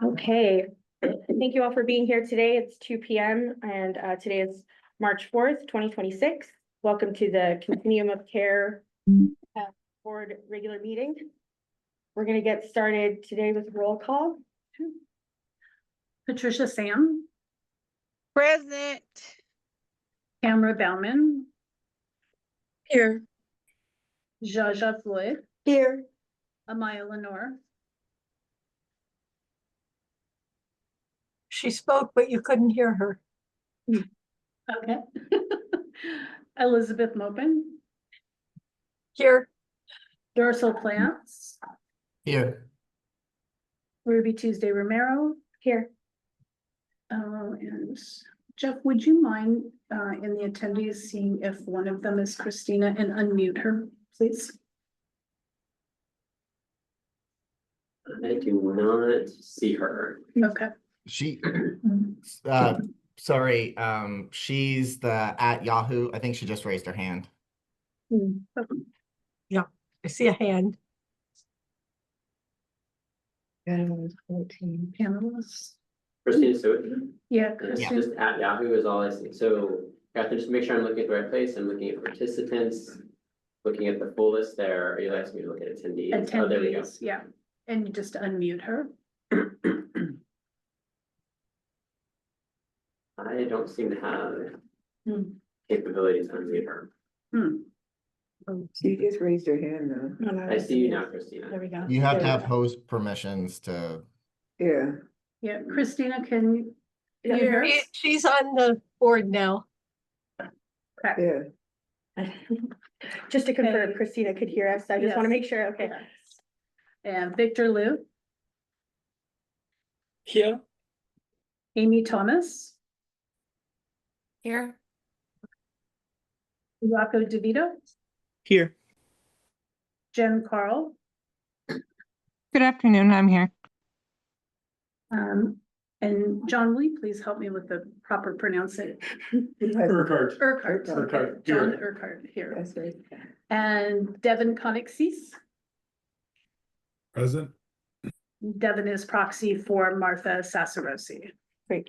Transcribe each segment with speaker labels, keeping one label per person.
Speaker 1: Okay, thank you all for being here today. It's 2 p.m. and today is March 4th, 2026. Welcome to the Continuum of Care Board regular meeting. We're going to get started today with roll call.
Speaker 2: Patricia Sam.
Speaker 3: Present.
Speaker 2: Tamara Bauman.
Speaker 3: Here.
Speaker 2: Jaja Floyd.
Speaker 1: Here.
Speaker 2: Amaya Lenore.
Speaker 3: She spoke, but you couldn't hear her.
Speaker 2: Okay. Elizabeth Maupin.
Speaker 3: Here.
Speaker 2: Dorsal Plants.
Speaker 4: Here.
Speaker 2: Ruby Tuesday Romero.
Speaker 1: Here.
Speaker 2: And Jeff, would you mind in the attendees seeing if one of them is Christina and unmute her, please?
Speaker 5: I do not see her.
Speaker 2: Okay.
Speaker 4: She, sorry, she's the at Yahoo. I think she just raised her hand.
Speaker 3: Yeah, I see a hand.
Speaker 2: Panelists.
Speaker 5: Christina, so
Speaker 2: Yeah,
Speaker 5: it's
Speaker 2: Christina.
Speaker 5: just at Yahoo is all I see. So I have to just make sure I'm looking at the right place. I'm looking at participants, looking at the full list there. Are you asking me to look at attendees? Oh, there we go.
Speaker 2: Attendees, yeah, and you just unmute her.
Speaker 5: I don't seem to have
Speaker 2: Hmm.
Speaker 5: capabilities to unmute her.
Speaker 6: She just raised her hand though.
Speaker 1: Oh, no,
Speaker 5: I see you now, Christina.
Speaker 1: There we go.
Speaker 4: You have to
Speaker 1: There we
Speaker 4: have
Speaker 1: go.
Speaker 4: host permissions to.
Speaker 6: Yeah.
Speaker 2: Yeah, Christina, can you hear us?
Speaker 3: She's on the board now.
Speaker 2: Okay.
Speaker 6: Yeah.
Speaker 1: Just to confirm,
Speaker 2: Okay.
Speaker 1: Christina could hear us. I just want to make sure. Okay.
Speaker 2: And Victor Liu,
Speaker 3: Here.
Speaker 2: Amy Thomas,
Speaker 3: Here.
Speaker 2: Rocco DeVito,
Speaker 4: Here.
Speaker 2: Jen Carl,
Speaker 7: Good afternoon, I'm here.
Speaker 2: and John, will you please help me with the proper pronunciation?
Speaker 6: Urquhart.
Speaker 2: Urquhart.
Speaker 6: Urquhart,
Speaker 2: Okay, John
Speaker 6: here.
Speaker 2: Urquhart here.
Speaker 6: That's right.
Speaker 2: And Devin Conixis.
Speaker 8: Present.
Speaker 2: Devin is proxy for Martha Sassarosi.
Speaker 1: Great.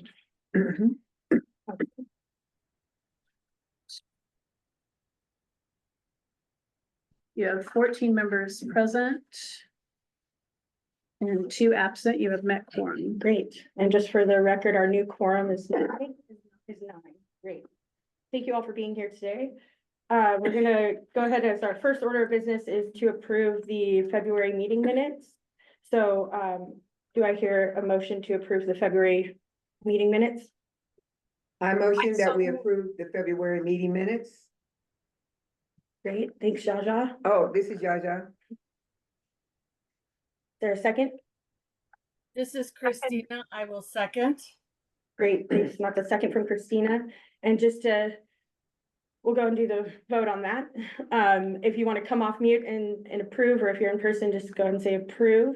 Speaker 2: You have 14 members present. And 2 absent. You have met quorum.
Speaker 1: Great. And just for the record, our new quorum is 9. Great. Thank you all for being here today. We're gonna go ahead as our first order of business is to approve the February meeting minutes. So, do I hear a motion to approve the February meeting minutes?
Speaker 6: I motion
Speaker 3: I
Speaker 6: that we
Speaker 3: so-
Speaker 6: approve the February meeting minutes.
Speaker 1: Great. Thanks, Jaja. Is
Speaker 6: Oh, this is Jaja.
Speaker 1: there a second?
Speaker 9: This is Christina. I will second.
Speaker 1: Great. Thanks. Not the second from Christina. And just to, we'll go and do the vote on that. If you want to come off mute and approve, or if you're in person, just go ahead and say approve.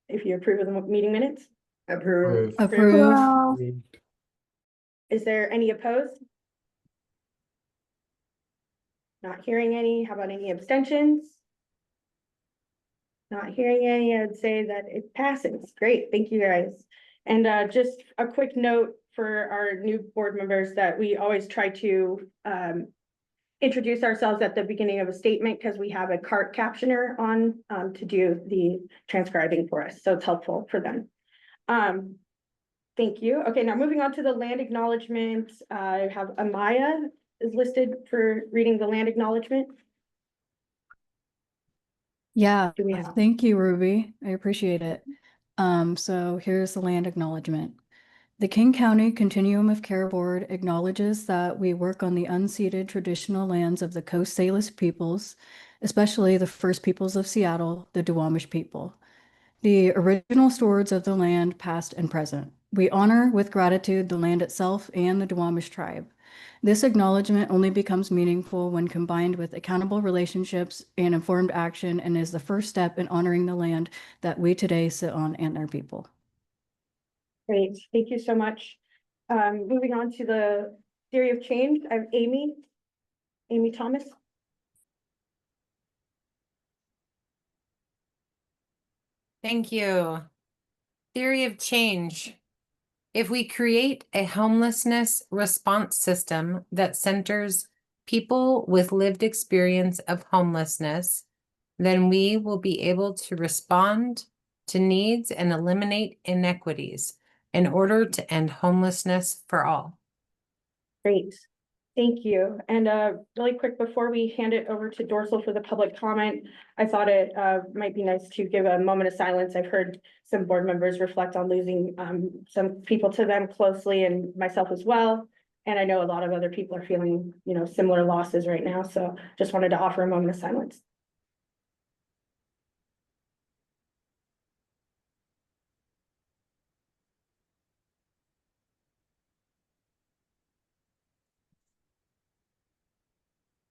Speaker 1: If you approve of the meeting minutes,
Speaker 6: Approve.
Speaker 7: Approve.
Speaker 1: is there any opposed? Not hearing any. How about any abstentions? Not hearing any. I'd say that it passes. Great. Thank you, guys. And just a quick note for our new board members that we always try to introduce ourselves at the beginning of a statement because we have a cart captioner on to do the transcribing for us. So it's helpful for them. Thank you. Okay, now moving on to the land acknowledgement. I have Amaya is listed for reading the land acknowledgement.
Speaker 7: Yeah,
Speaker 1: Do we have?
Speaker 7: thank you, Ruby. I appreciate it. So here's the land acknowledgement. The King County Continuum of Care Board acknowledges that we work on the unceded traditional lands of the Coast Salish peoples, especially the First Peoples of Seattle, the Duwamish people, the original stewards of the land, past and present. We honor with gratitude the land itself and the Duwamish tribe. This acknowledgement only becomes meaningful when combined with accountable relationships and informed action, and is the first step in honoring the land that we today sit on and our people.
Speaker 1: Great, thank you so much. Moving on to the theory of change, I have Amy Thomas.
Speaker 8: Thank you. Theory of change. If we create a homelessness response system that centers people with lived experience of homelessness, then we will be able to respond to needs and eliminate inequities in order to end homelessness for all.
Speaker 1: Great. Thank you. And really quick, before we hand it over to Dorsal for the public comment, I thought it might be nice to give a moment of silence. I've heard some board members reflect on losing some people to them closely, and myself as well. And I know a lot of other people are feeling, similar losses right now. So just wanted to offer a moment of silence.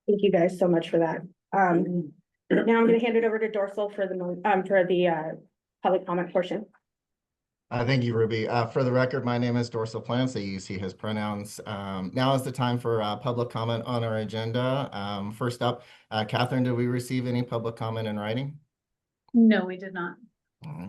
Speaker 1: Thank you guys so much for that. Now I'm going to hand it over to Dorsal for the public comment portion.
Speaker 4: Thank you, Ruby. For the record, my name is Dorsal Plants. So you see his pronouns. Now is the time for public comment on our agenda. First up, Catherine, did we receive any public comment in writing?
Speaker 2: No, we did not.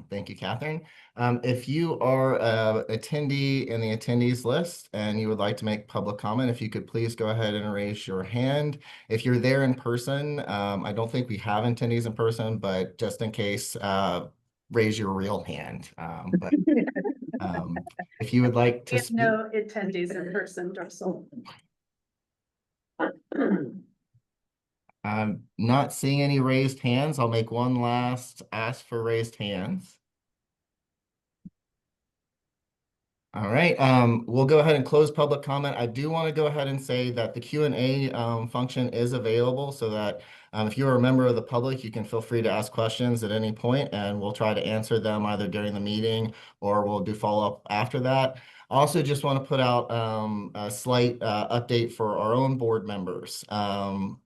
Speaker 4: Thank you, Catherine. If you are an attendee in the attendees list and you would like to make public comment, if you could please go ahead and raise your hand. If you're there in person, I don't think we have attendees in person, but just in case, raise your real hand. If you would like to
Speaker 2: We have
Speaker 4: speak.
Speaker 2: no attendees in person, Dorsal.
Speaker 4: I'm not seeing any raised hands. I'll make one last ask for raised hands. All right, we'll go ahead and close public comment. I do want to go ahead and say that the Q&A function is available so that if you're a member of the public, you can feel free to ask questions at any point, and we'll try to answer them either during the meeting or we'll do follow-up after that. Also, just want to put out a slight update for our own board members.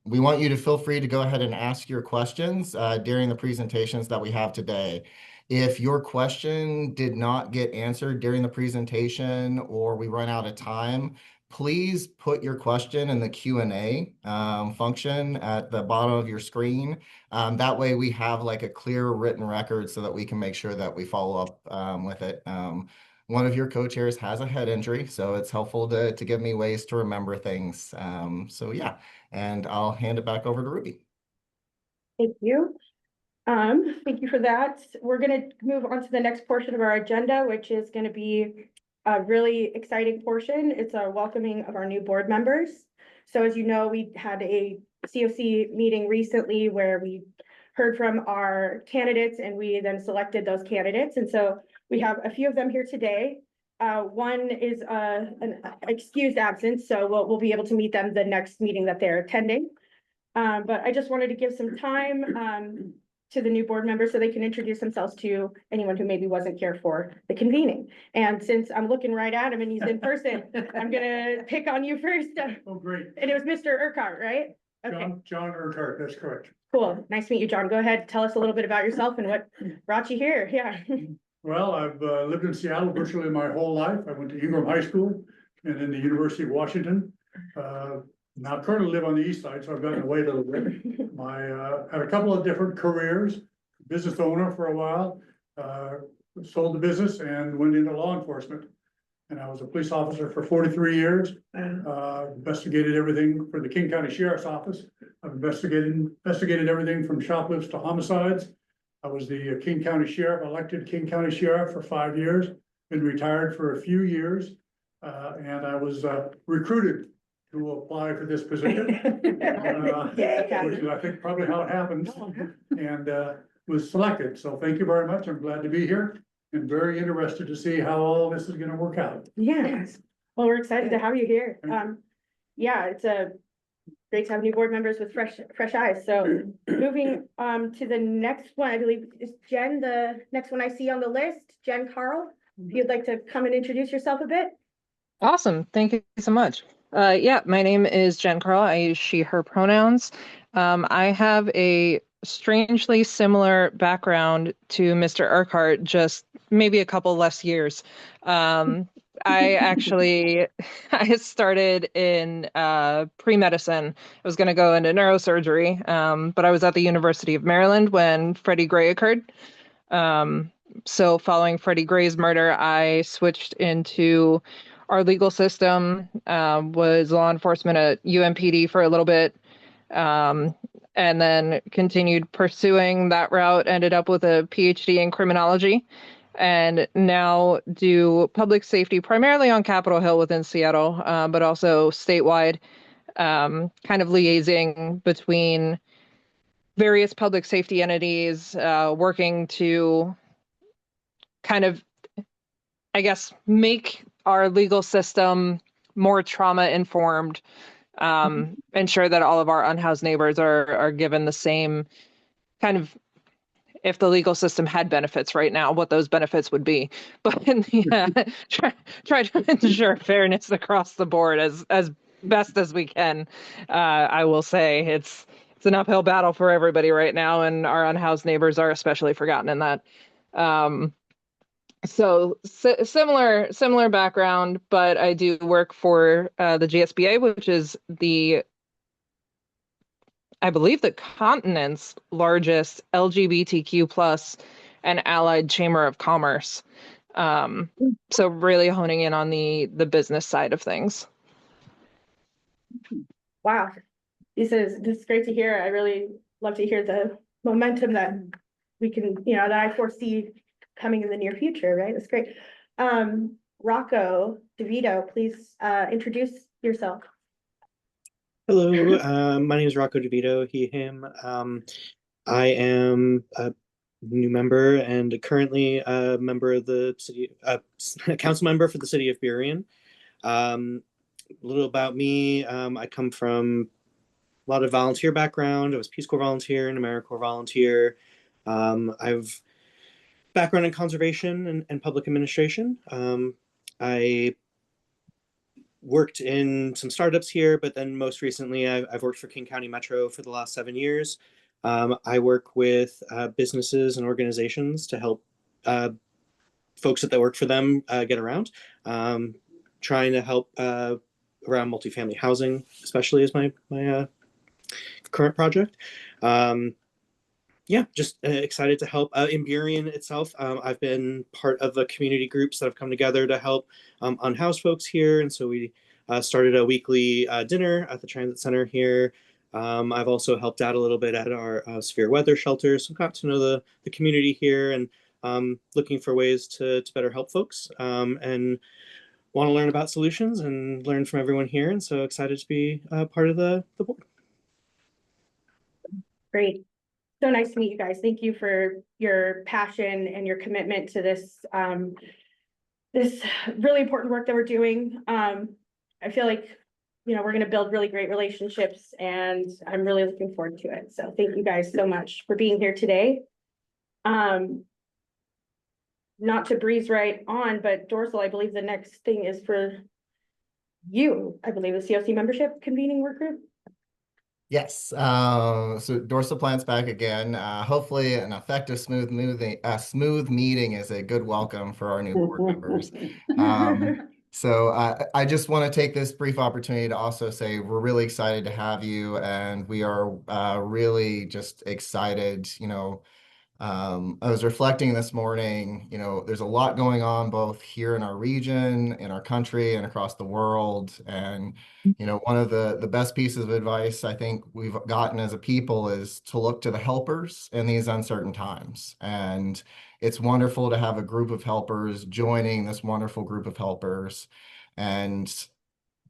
Speaker 4: We want you to feel free to go ahead and ask your questions during the presentations that we have today. If your question did not get answered during the presentation or we run out of time, please put your question in the Q&A function at the bottom of your screen. That way we have like a clear written record so that we can make sure that we follow up with it. One of your co-chairs has a head injury, so it's helpful to give me ways to remember things. So yeah, and I'll hand it back over to Ruby.
Speaker 1: Thank you. Thank you for that. We're going to move on to the next portion of our agenda, which is going to be a really exciting portion. It's a welcoming of our new board members. So as you know, we had a COC meeting recently where we heard from our candidates and we then selected those candidates. And so we have a few of them here today. One is an excused absence, so we'll be able to meet them the next meeting that they're attending. But I just wanted to give some time to the new board members so they can introduce themselves to anyone who maybe wasn't here for the convening. And since I'm looking right at him and he's in person, I'm gonna pick on you first.
Speaker 10: Oh, great.
Speaker 1: And it was Mr. Urquhart, right? Okay,
Speaker 10: John Urquhart, that's correct.
Speaker 1: cool. Nice to meet you, John. Go ahead, tell us a little bit about yourself and what brought you here. Yeah.
Speaker 10: Well, I've lived in Seattle virtually my whole life. I went to Ingram High School and then the University of Washington. Now currently live on the east side, so I've gotten away a little bit. Had a couple of different careers, business owner for a while, sold the business and went into law enforcement. And I was a police officer for 43 years, investigated everything for the King County Sheriff's Office. I've investigated everything from shoplifts to homicides. I was the King County Sheriff, elected King County Sheriff for 5 years, been retired for a few years. And I was recruited to apply for this position, which is I think probably how it happens, and was selected. So thank you very much. I'm glad to be here and very interested to see how all this is going to work out.
Speaker 1: Yes. Well, we're excited to have you here. Yeah, it's great to have new board members with fresh eyes. So moving to the next one, I believe is Jen, the next one I see on the list, Jen Carl. If you'd like to come and introduce yourself a bit.
Speaker 11: Awesome. Thank you so much. Yeah, my name is Jen Carl. I use she, her pronouns. I have a strangely similar background to Mr. Urquhart, just maybe a couple less years. I started in pre-medicine. I was going to go into neurosurgery, but I was at the University of Maryland when Freddie Gray occurred. So following Freddie Gray's murder, I switched into our legal system, was law enforcement at UMPD for a little bit, and then continued pursuing that route, ended up with a PhD in criminology, and now do public safety primarily on Capitol Hill within Seattle, but also statewide, kind of liaising between various public safety entities, working to kind of, I guess, make our legal system more trauma informed, ensure that all of our unhoused neighbors are given the same kind of, if the legal system had benefits right now, what those benefits would be. But try to ensure fairness across the board as best as we can. I will say it's an uphill battle for everybody right now, and our unhoused neighbors are especially forgotten in that. So similar background, but I do work for the GSBA, which is I believe the continent's largest LGBTQ plus and allied chamber of commerce. So really honing in on the business side of things.
Speaker 1: Wow. This is great to hear. I really love to hear the momentum that we can, that I foresee coming in the near future, right? That's great. Rocco, DeVito, please introduce yourself.
Speaker 12: Hello, my name is Rocco DeVito, he, him. I am a new member and currently a member of the city, council member for the city of Burien. A little about me, I come from a lot of volunteer background. I was Peace Corps volunteer and AmeriCorps volunteer. I've background in conservation and public administration. I worked in some startups here, but then most recently I've worked for King County Metro for the last 7 years. I work with businesses and organizations to help folks that work for them get around. Trying to help around multifamily housing, especially is my current project. Yeah, just excited to help. In Burien itself, I've been part of the community groups that have come together to help unhoused folks here. And so we started a weekly dinner at the transit center here. I've also helped out a little bit at our severe weather shelter. So got to know the community here and looking for ways to better help folks and want to learn about solutions and learn from everyone here. And so excited to be part of the board.
Speaker 1: Great. So nice to meet you guys. Thank you for your passion and your commitment to this this really important work that we're doing. I feel like, we're going to build really great relationships and I'm really looking forward to it. So thank you guys so much for being here today. Not to breeze right on, but Dorsal, I believe the next thing is for you, I believe, the COC membership convening work group.
Speaker 4: Yes, so Dorsal Plant's back again. Hopefully an effective, smooth meeting is a good welcome for our new board members. So I just want to take this brief opportunity to also say we're really excited to have you, and we are really just excited. I was reflecting this morning, there's a lot going on both here in our region, in our country, and across the world. And, one of the best pieces of advice I think we've gotten as a people is to look to the helpers in these uncertain times. And it's wonderful to have a group of helpers joining this wonderful group of helpers. And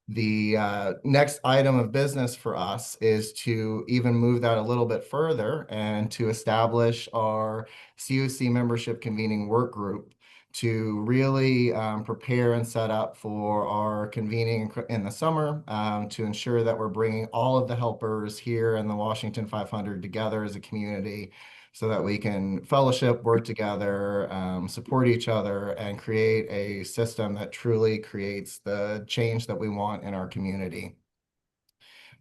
Speaker 4: the next item of business for us is to even move that a little bit further and to establish our COC membership convening work group to really prepare and set up for our convening in the summer to ensure that we're bringing all of the helpers here in the Washington 500 together as a community so that we can fellowship, work together, support each other, and create a system that truly creates the change that we want in our community.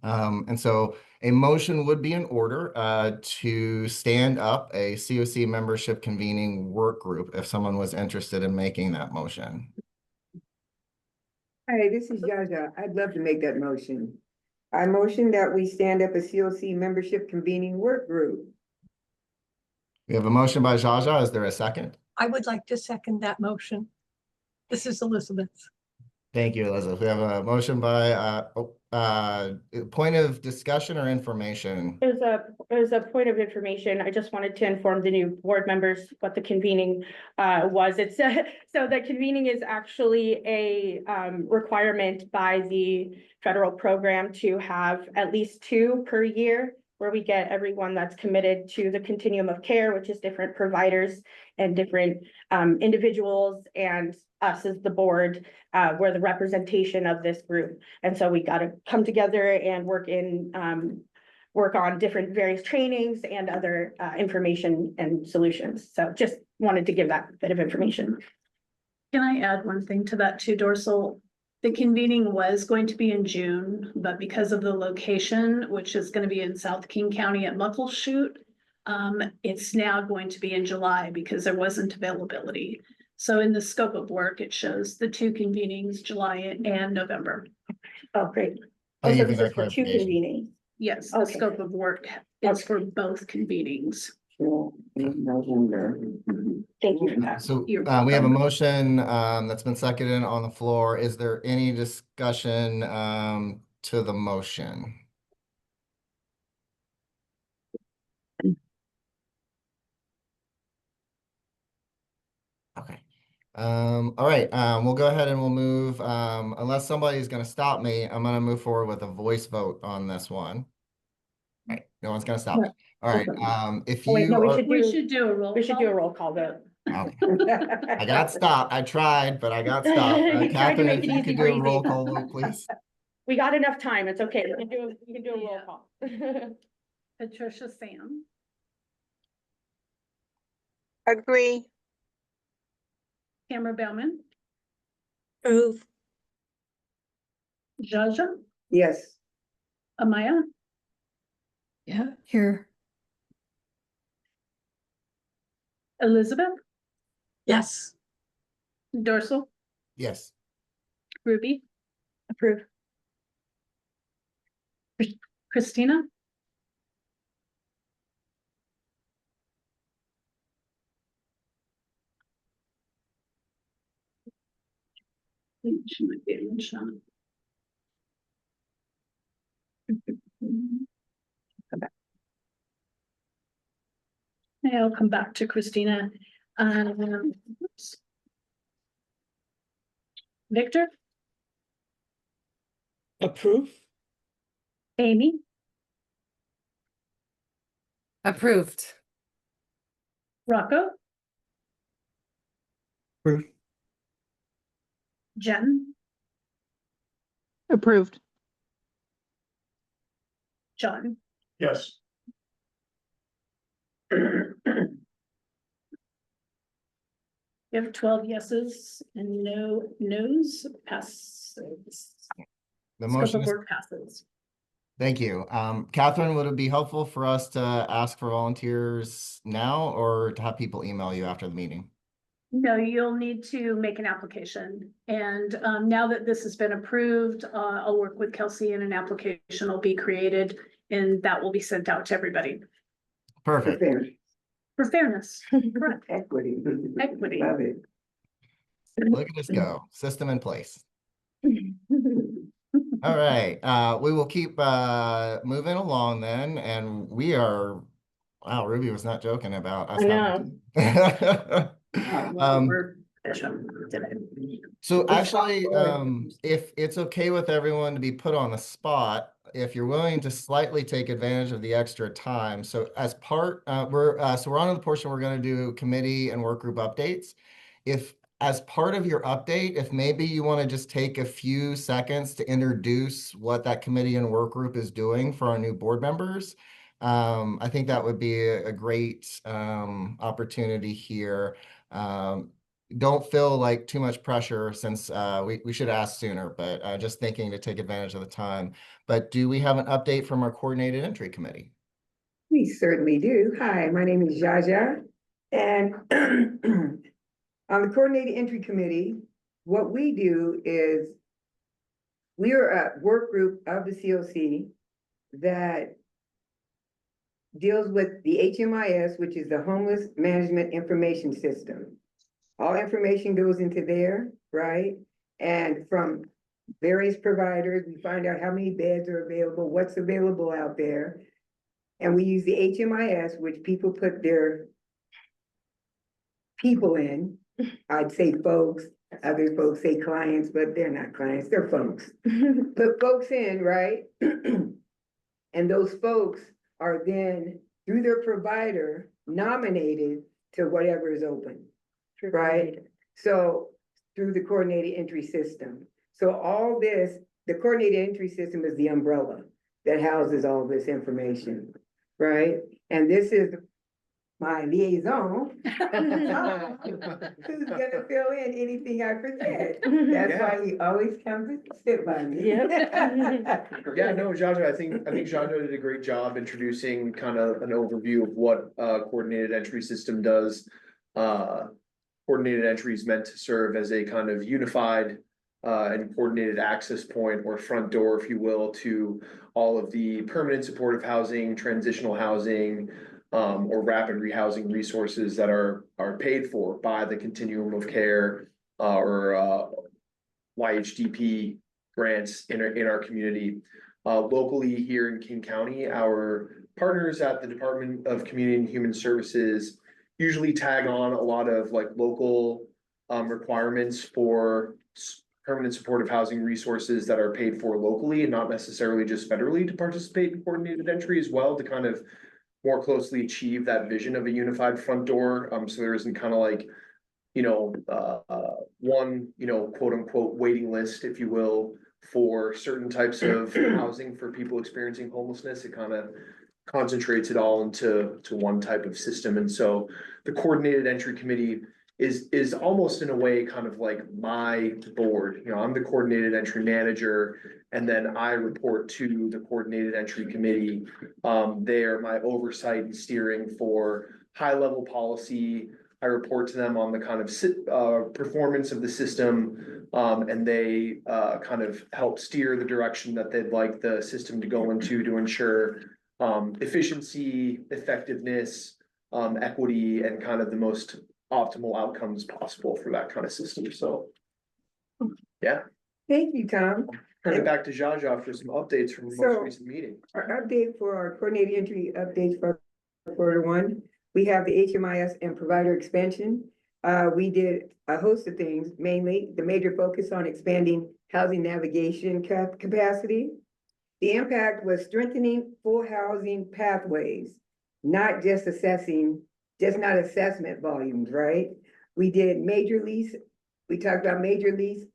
Speaker 4: And so a motion would be in order to stand up a COC membership convening work group if someone was interested in making that motion.
Speaker 6: Hey, this is Jaja. I'd love to make that motion. I motion that we stand up a COC membership convening work group.
Speaker 4: We have a motion by Jaja. Is there a second?
Speaker 3: I would like to second that motion. This is Elizabeth.
Speaker 4: Thank you, Elizabeth. We have a motion by, point of discussion or information?
Speaker 1: It was a point of information. I just wanted to inform the new board members what the convening was. It's so the convening is actually a requirement by the federal program to have at least 2 per year, where we get everyone that's committed to the continuum of care, which is different providers and different individuals, and us as the board, we're the representation of this group. And so we got to come together and work on different various trainings and other information and solutions. So just wanted to give that bit of information.
Speaker 2: Can I add one thing to that too, Dorsal? The convening was going to be in June, but because of the location, which is going to be in South King County at Muckleshoot, it's now going to be in July because there wasn't availability. So in the scope of work, it shows the 2 convenings, July and November.
Speaker 1: Oh, great.
Speaker 4: Thank you
Speaker 1: Also,
Speaker 4: for
Speaker 1: this
Speaker 4: that
Speaker 1: is for 2
Speaker 4: clarification.
Speaker 1: convenings.
Speaker 2: Yes, the
Speaker 1: Okay.
Speaker 2: scope of work is for both convenings.
Speaker 6: In November.
Speaker 1: Thank you for that.
Speaker 4: So
Speaker 2: You're
Speaker 4: we have a
Speaker 2: welcome.
Speaker 4: motion that's been seconded on the floor. Is there any discussion to the motion? Okay. All right, we'll go ahead and we'll move, unless somebody's gonna stop me, I'm gonna move forward with a voice vote on this one. All right, no one's gonna stop me. All right, if
Speaker 1: Oh, wait,
Speaker 4: you
Speaker 1: no, we
Speaker 4: are,
Speaker 1: should
Speaker 2: We should do a roll.
Speaker 1: We should do a
Speaker 2: call.
Speaker 1: roll call vote.
Speaker 4: okay. I got stopped. I tried, but I got stopped.
Speaker 1: You tried to
Speaker 4: Catherine,
Speaker 1: make
Speaker 4: if
Speaker 1: it
Speaker 4: you
Speaker 1: easy
Speaker 4: could
Speaker 1: for
Speaker 4: do a
Speaker 1: easy.
Speaker 4: roll call vote, please.
Speaker 1: We got enough time. It's okay. We can do a roll
Speaker 2: Yeah.
Speaker 1: call.
Speaker 2: Patricia Sam,
Speaker 9: Agree.
Speaker 2: Tamara Bellman,
Speaker 3: Approve.
Speaker 2: Jaja,
Speaker 6: Yes,
Speaker 2: Amaya,
Speaker 7: Yeah, here.
Speaker 2: Elizabeth,
Speaker 3: Yes.
Speaker 2: Dorsal,
Speaker 4: Yes.
Speaker 2: Ruby,
Speaker 1: Approve.
Speaker 2: Christina, she might be in the shot. Okay, I'll come back to Christina. Oops. Victor,
Speaker 9: Approve.
Speaker 2: Amy,
Speaker 8: Approved.
Speaker 2: Rocco,
Speaker 12: Approve.
Speaker 2: Jen,
Speaker 11: Approved.
Speaker 2: John.
Speaker 10: Yes.
Speaker 2: You have 12 yeses and no nos, passes.
Speaker 4: The
Speaker 2: Scope
Speaker 4: motion
Speaker 2: of
Speaker 4: is,
Speaker 2: work passes.
Speaker 4: thank you. Catherine, would it be helpful for us to ask for volunteers now or to have people email you after the meeting?
Speaker 2: No, you'll need to make an application. And now that this has been approved, I'll work with Kelsey and an application will be created and that will be sent out to everybody
Speaker 4: Perfect.
Speaker 6: fair,
Speaker 2: for fairness. Correct.
Speaker 6: equity.
Speaker 2: Equity.
Speaker 6: Love it.
Speaker 4: Look at us go. System in place. All right, we will keep moving along then, and we are, wow, Ruby was not joking about us.
Speaker 1: I know.
Speaker 4: So actually, if it's okay with everyone to be put on the spot, if you're willing to slightly take advantage of the extra time. So as part, we're on to the portion we're going to do committee and work group updates. If as part of your update, if maybe you want to just take a few seconds to introduce what that committee and work group is doing for our new board members, I think that would be a great opportunity here. Don't feel like too much pressure since we should ask sooner, but just thinking to take advantage of the time. But do we have an update from our coordinated entry committee?
Speaker 6: We certainly do. Hi, my name is Jaja, and on the coordinated entry committee, what we do is we are a work group of the COC that deals with the HMIS, which is the Homeless Management Information System. All information goes into there, right? And from various providers, we find out how many beds are available, what's available out there. And we use the HMIS, which people put their people in. I'd say folks, other folks say clients, but they're not clients, they're folks. Put folks in, right? And those folks are then, through their provider, nominated to whatever is open, right? So through the coordinated entry system. So all this, the coordinated entry system is the umbrella that houses all this information, right? And this is my liaison. Who's gonna fill in anything I forget? That's why he always comes and sit by me.
Speaker 13: Yeah, no, Jaja, I think Jaja did a great job introducing kind of an overview of what coordinated entry system does. Coordinated entry is meant to serve as a kind of unified and coordinated access point or front door, if you will, to all of the permanent supportive housing, transitional housing, or rapid rehousing resources that are paid for by the continuum of care or YHDP grants in our community. Locally here in King County, our partners at the Department of Community and Human Services usually tag on a lot of like local requirements for permanent supportive housing resources that are paid for locally and not necessarily just federally to participate in coordinated entry as well, to kind of more closely achieve that vision of a unified front door. So there isn't kind of like, one, quote unquote waiting list, if you will, for certain types of housing for people experiencing homelessness. It kind of concentrates it all into one type of system. And so the coordinated entry committee is almost in a way kind of like my board. I'm the coordinated entry manager, and then I report to the coordinated entry committee. They are my oversight and steering for high level policy. I report to them on the kind of performance of the system, and they kind of help steer the direction that they'd like the system to go into to ensure efficiency, effectiveness, equity, and kind of the most optimal outcomes possible for that kind of system. So, yeah.
Speaker 6: Thank you, Tom.
Speaker 13: Turn it back to Jaja for some updates from the most recent meeting.
Speaker 6: Our update for our coordinated entry updates for quarter one, we have the HMIS and provider expansion. We did a host of things, mainly the major focus on expanding housing navigation capacity. The impact was strengthening full housing pathways, not just not assessment volumes, right? We did major lease. We talked about major lease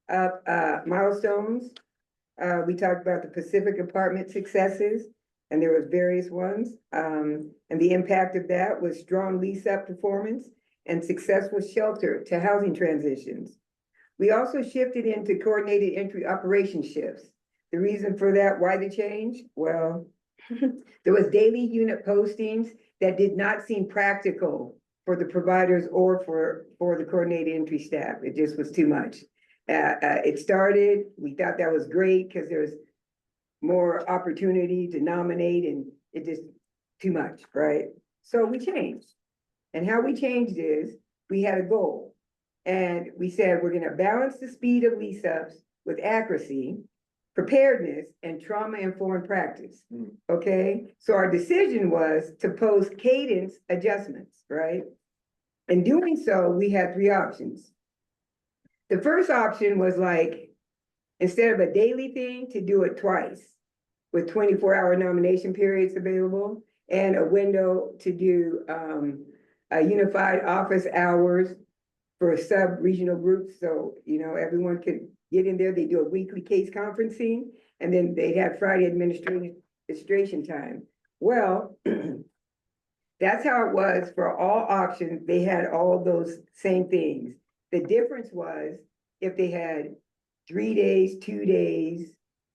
Speaker 6: milestones. We talked about the Pacific apartment successes, and there was various ones. And the impact of that was strong lease up performance and successful shelter to housing transitions. We also shifted into coordinated entry operation shifts. The reason for that, why the change? Well, there was daily unit postings that did not seem practical for the providers or for the coordinated entry staff. It just was too much. It started, we thought that was great because there's more opportunity to nominate, and it just too much, right? So we changed. And how we changed is we had a goal, and we said we're gonna balance the speed of lease ups with accuracy, preparedness, and trauma-informed practice, okay? So our decision was to post cadence adjustments, right? In doing so, we had three options. The first option was like, instead of a daily thing, to do it twice with 24-hour nomination periods available and a window to do a unified office hours for sub-regional groups. So, everyone could get in there. They do a weekly case conferencing, and then they have Friday administration time. Well, that's how it was for all options. They had all those same things. The difference was if they had 3 days, 2 days,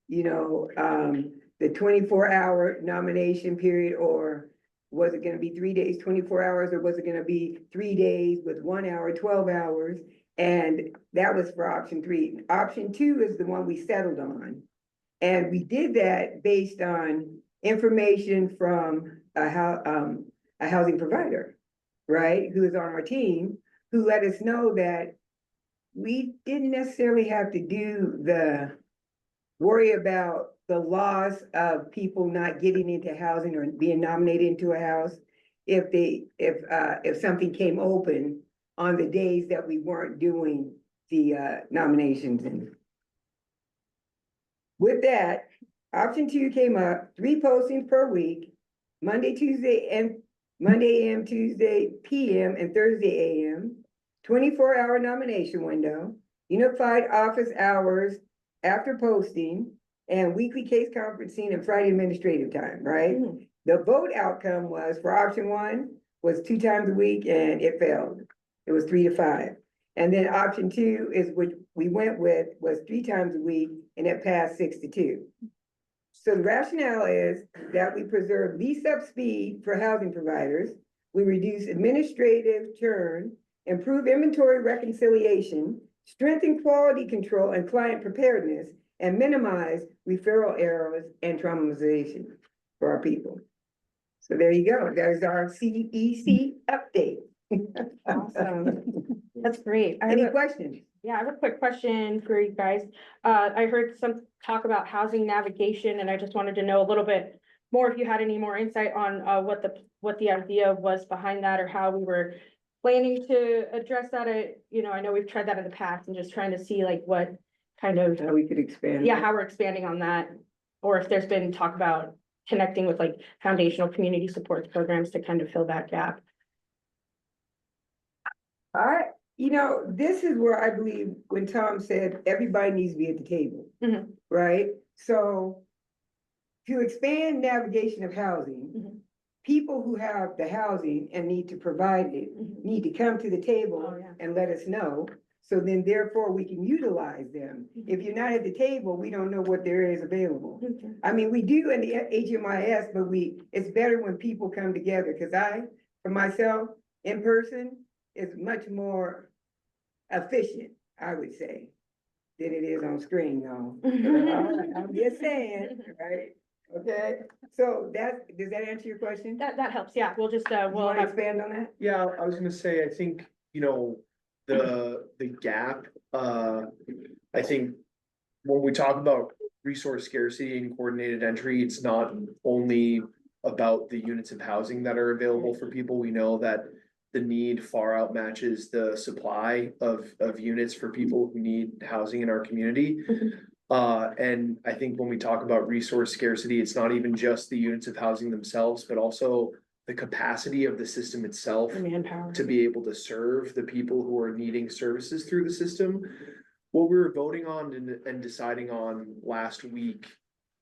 Speaker 6: the 24-hour nomination period, or was it going to be 3 days, 24 hours, or was it going to be 3 days with 1 hour, 12 hours? And that was for option 3. Option 2 is the one we settled on. And we did that based on information from a housing provider, right? Who is on our team, who let us know that we didn't necessarily have to worry about the loss of people not getting into housing or being nominated into a house if something came open on the days that we weren't doing the nominations. And with that, option 2 came up, 3 postings per week, Monday, Tuesday, and Monday AM, Tuesday PM, and Thursday AM, 24-hour nomination window, unified office hours after posting, and weekly case conferencing and Friday administrative time, right? The vote outcome was for option 1 was 2 times a week and it failed. It was 3 to 5. And then option 2 is what we went with was 3 times a week and it passed 6 to 2. So the rationale is that we preserve lease up speed for housing providers, we reduce administrative churn, improve inventory reconciliation, strengthen quality control and client preparedness, and minimize referral errors and traumatization for our people. So there you go. There's our CEC update.
Speaker 1: Awesome. That's great.
Speaker 6: Any questions?
Speaker 1: Yeah, I have a quick question for you guys. I heard some talk about housing navigation, and I just wanted to know a little bit more if you had any more insight on what the idea was behind that, or how we were planning to address that. I know we've tried that in the past, and just trying to see like what kind of
Speaker 6: How we could expand.
Speaker 1: yeah, how we're expanding on that, or if there's been talk about connecting with like foundational community supports programs to kind of fill that gap.
Speaker 6: This is where I believe when Tom said everybody needs to be at the table, right? So to expand navigation of housing, people who have the housing and need to provide it need to come to the table and let us know. So then therefore we can utilize them. If you're not at the table, we don't know what there is available. I mean, we do in the HMIS, but it's better when people come together, because for myself, in person, is much more efficient, I would say, than it is on screen, though. I'm just saying, right? Okay, so does that answer your question?
Speaker 1: That helps, yeah. We'll just,
Speaker 6: Want to expand on that?
Speaker 13: Yeah, I was gonna say, I think, the gap, I think when we talk about resource scarcity and coordinated entry, it's not only about the units of housing that are available for people. We know that the need far outmatches the supply of units for people who need housing in our community. And I think when we talk about resource scarcity, it's not even just the units of housing themselves, but also the capacity of the system itself
Speaker 1: manpower
Speaker 13: to be able to serve the people who are needing services through the system. What we were voting on and deciding on last week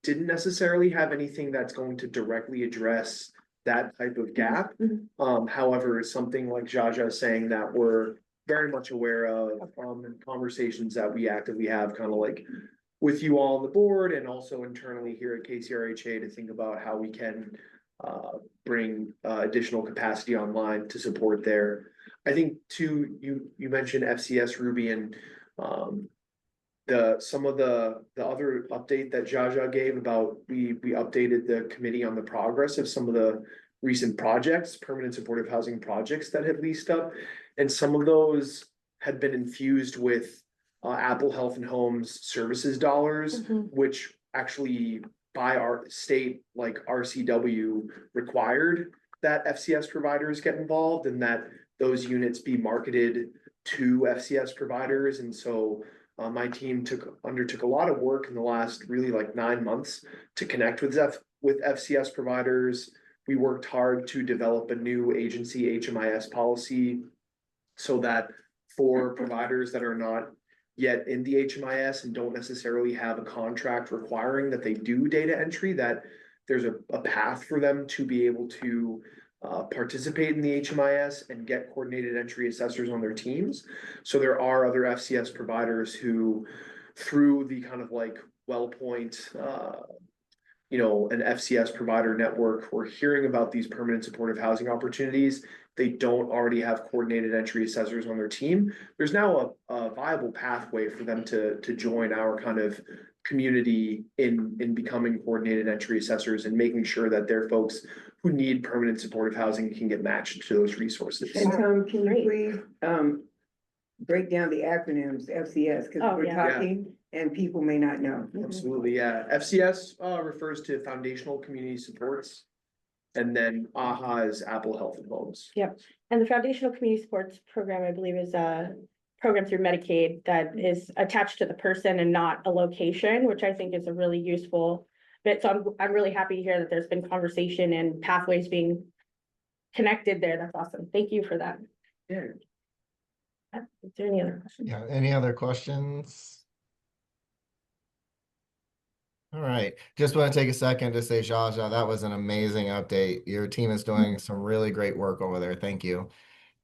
Speaker 13: didn't necessarily have anything that's going to directly address that type of gap. However, it's something like Jaja is saying that we're very much aware of, in conversations that we actively have, kind of like with you all on the board and also internally here at KCRHA, to think about how we can bring additional capacity online to support there. I think too, you mentioned FCS Ruby and some of the other update that Jaja gave about we updated the committee on the progress of some of the recent projects, permanent supportive housing projects that had leased up, and some of those had been infused with Apple Health and Homes services dollars, which actually by our state, like RCW, required that FCS providers get involved and that those units be marketed to FCS providers. And so my team undertook a lot of work in the last really like 9 months to connect with FCS providers. We worked hard to develop a new agency HMIS policy so that for providers that are not yet in the HMIS and don't necessarily have a contract requiring that they do data entry, that there's a path for them to be able to participate in the HMIS and get coordinated entry assessors on their teams. So there are other FCS providers who, through the kind of like WellPoint, an FCS provider network, we're hearing about these permanent supportive housing opportunities. They don't already have coordinated entry assessors on their team. There's now a viable pathway for them to join our kind of community in becoming coordinated entry assessors and making sure that their folks who need permanent supportive housing can get matched to those resources.
Speaker 6: And Tom, can you please, break down the acronyms, FCS, because
Speaker 1: Oh,
Speaker 6: we're
Speaker 1: yeah.
Speaker 6: talking and people may not know.
Speaker 13: Absolutely, yeah. FCS refers to Foundational Community Supports. And then AHA is Apple Health and Homes.
Speaker 1: Yep, and the Foundational Community Supports Program, I believe, is a program through Medicaid that is attached to the person and not a location, which I think is a really useful bit. So I'm really happy to hear that there's been conversation and pathways being connected there. That's awesome. Thank you for that.
Speaker 13: Yeah.
Speaker 1: Is there any other questions?
Speaker 4: Yeah, any other questions? All right, just want to take a second to say, Jaja, that was an amazing update. Your team is doing some really great work over there. Thank you.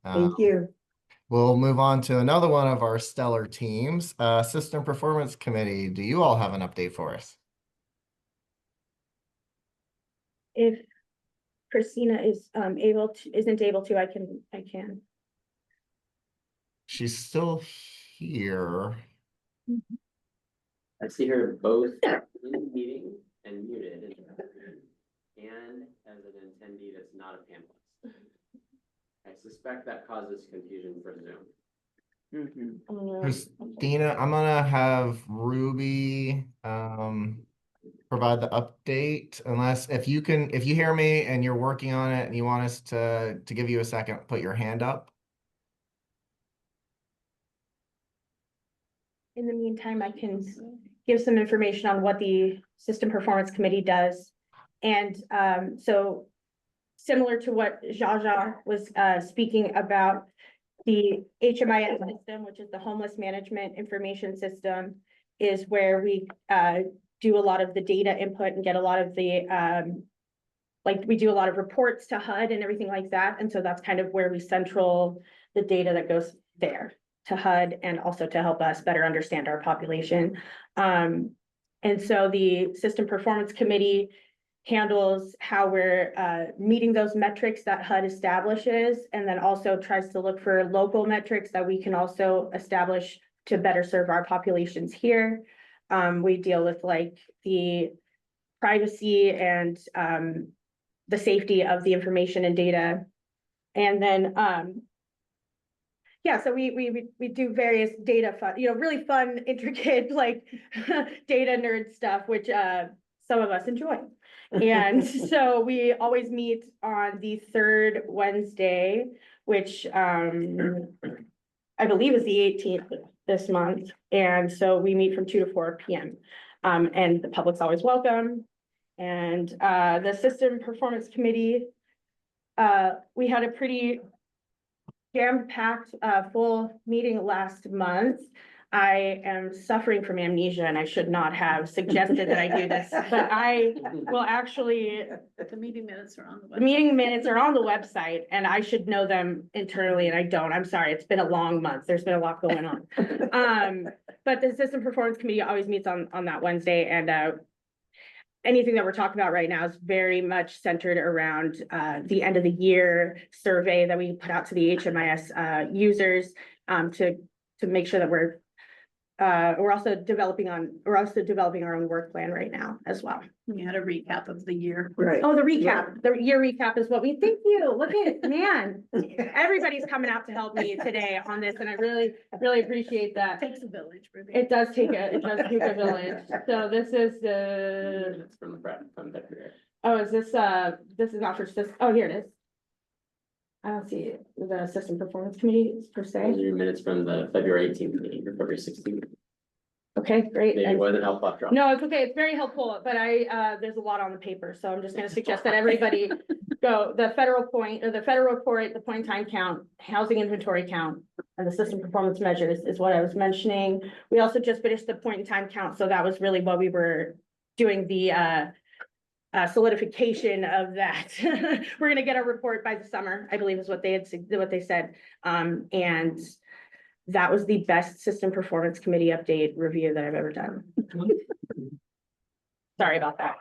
Speaker 6: Thank you.
Speaker 4: We'll move on to another one of our stellar teams, System Performance Committee. Do you all have an update for us?
Speaker 1: If Christina is isn't able to, I can.
Speaker 4: She's still here.
Speaker 5: I see her both in the meeting and muted, and as an attendee that's not a panelist. I suspect that causes confusion for Zoom.
Speaker 4: Christina, I'm gonna have Ruby provide the update, unless if you hear me and you're working on it and you want us to give you a second, put your hand up.
Speaker 1: In the meantime, I can give some information on what the System Performance Committee does. And so similar to what Jaja was speaking about, the HMIS system, which is the Homeless Management Information System, is where we do a lot of the data input and get a lot of the we do a lot of reports to HUD and everything like that. And so that's kind of where we central the data that goes there to HUD and also to help us better understand our population. And so the System Performance Committee handles how we're meeting those metrics that HUD establishes, and then also tries to look for local metrics that we can also establish to better serve our populations here. We deal with like the privacy and the safety of the information and data. And then yeah, so we do various data fun, really fun, intricate, like data nerd stuff, which some of us enjoy. And so we always meet on the third Wednesday, which I believe is the 18th this month. And so we meet from 2 to 4 p.m. And the public's always welcome. And the System Performance Committee, we had a pretty jam-packed, full meeting last month. I am suffering from amnesia and I should not have suggested that I do this, but I will actually.
Speaker 2: The meeting minutes are on the website.
Speaker 1: The meeting minutes are on the website and I should know them internally and I don't. I'm sorry. It's been a long month. There's been a lot going on. But the System Performance Committee always meets on that Wednesday, and anything that we're talking about right now is very much centered around the end of the year survey that we put out to the HMIS users to make sure that we're also developing our own work plan right now as well.
Speaker 2: We had a recap of the year.
Speaker 6: Right.
Speaker 1: Oh, the recap, the year recap is what we, thank you. Look at, man, everybody's coming out to help me today on this, and I really, really appreciate that.
Speaker 2: Takes a village, Ruby.
Speaker 1: It does take a village. So this is the,
Speaker 5: It's from February.
Speaker 1: oh, is this is not for, oh, here it is. I don't see the System Performance Committee per
Speaker 5: Those
Speaker 1: se.
Speaker 5: are your minutes from the February 18th meeting, or February 16th.
Speaker 1: Okay, great.
Speaker 5: Maybe more than helpful drop.
Speaker 1: No, it's okay. It's very helpful, but there's a lot on the paper, so I'm just gonna suggest that everybody go, the federal point, or the federal report, the point in time count, housing inventory count, and the system performance measures is what I was mentioning. We also just finished the point in time count, so that was really what we were doing the solidification of that. We're gonna get a report by the summer, I believe is what they said. And that was the best System Performance Committee update review that I've ever done. Sorry about that.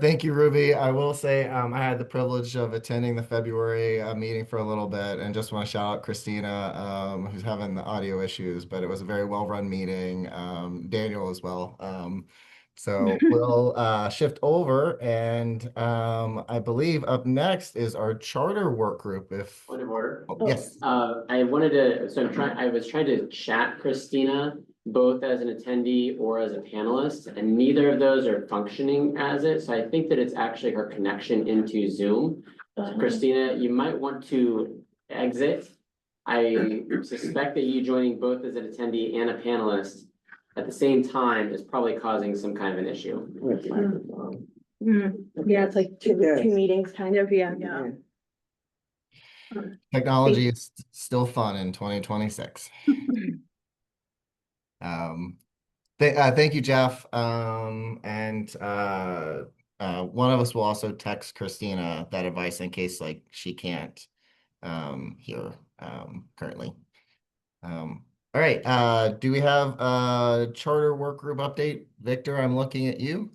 Speaker 4: Thank you, Ruby. I will say, I had the privilege of attending the February meeting for a little bit, and just want to shout out Christina, who's having the audio issues, but it was a very well-run meeting. Daniel as well. So we'll shift over, and I believe up next is our charter work group. If
Speaker 5: Point of order.
Speaker 4: yes,
Speaker 5: I wanted to, so I was trying to chat Christina both as an attendee or as a panelist, and neither of those are functioning as it. So I think that it's actually her connection into Zoom. So Christina, you might want to exit. I suspect that you joining both as an attendee and a panelist at the same time is probably causing some kind of an issue.
Speaker 1: Yeah, it's like two meetings, kind of, yeah.
Speaker 4: technology is still fun in 2026. Thank you, Jeff. And one of us will also text Christina that advice in case like she can't hear currently. All right, do we have a charter work group update? Victor, I'm looking at you.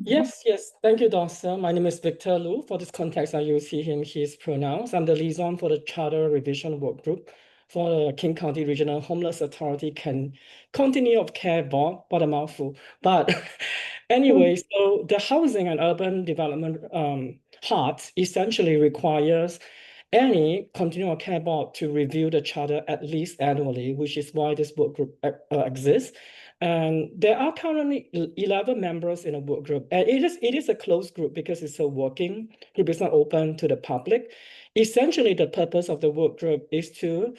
Speaker 14: Yes, thank you, Doctor. My name is Victor Lu. For this context, I use he, him, his pronouns. I'm the liaison for the Charter Revision Work Group for the King County Regional Homeless Authority Continuum of Care Board, what a mouthful. But anyway, so the Housing and Urban Development HUD essentially requires any continuum of care board to review the charter at least annually, which is why this work group exists. And there are currently 11 members in a work group, and it is a closed group because it's a working group. It's not open to the public. Essentially, the purpose of the work group is to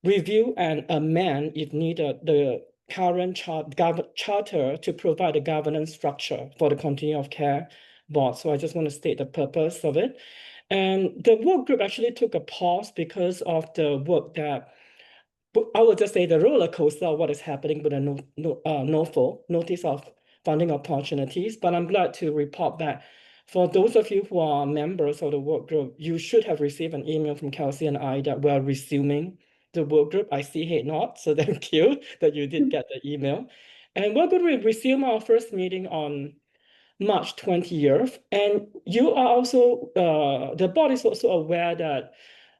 Speaker 14: review and amend, if needed, the current charter to provide a governance structure for the continuum of care board. So I just want to state the purpose of it. And the work group actually took a pause because of the work that, I would just say, the roller coaster of what is happening with the NOFO, Notice of Funding Opportunities. But I'm glad to report that for those of you who are members of the work group, you should have received an email from Kelsey and I that we're resuming the work group. I see hate not, so thank you that you did get the email. And we're going to resume our first meeting on March 20th. And you are also, the board is also aware that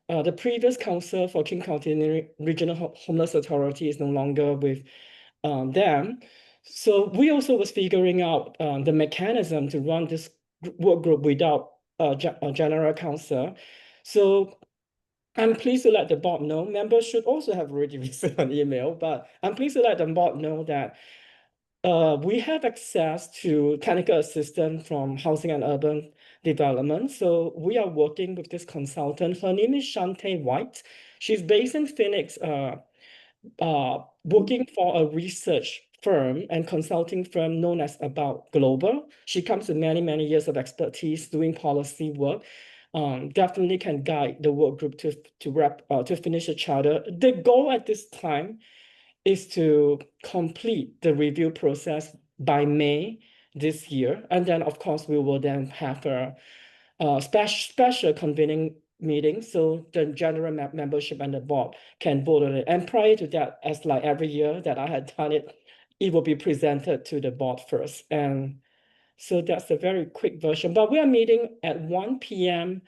Speaker 14: the previous council for King County Regional Homeless Authority is no longer with them. So we also was figuring out the mechanism to run this work group without a general council. So I'm pleased to let the board know. Members should also have already received an email, but I'm pleased to let the board know that we have access to technical assistance from Housing and Urban Development. So we are working with this consultant. Her name is Shante White. She's based in Phoenix, working for a research firm and consulting firm known as About Global. She comes with many, many years of expertise doing policy work. Definitely can guide the work group to finish the charter. The goal at this time is to complete the review process by May this year. And then, of course, we will then have a special convening meeting so the general membership and the board can vote on it. And prior to that, as like every year that I had done it, it will be presented to the board first. And so that's a very quick version. But we are meeting at 1 p.m.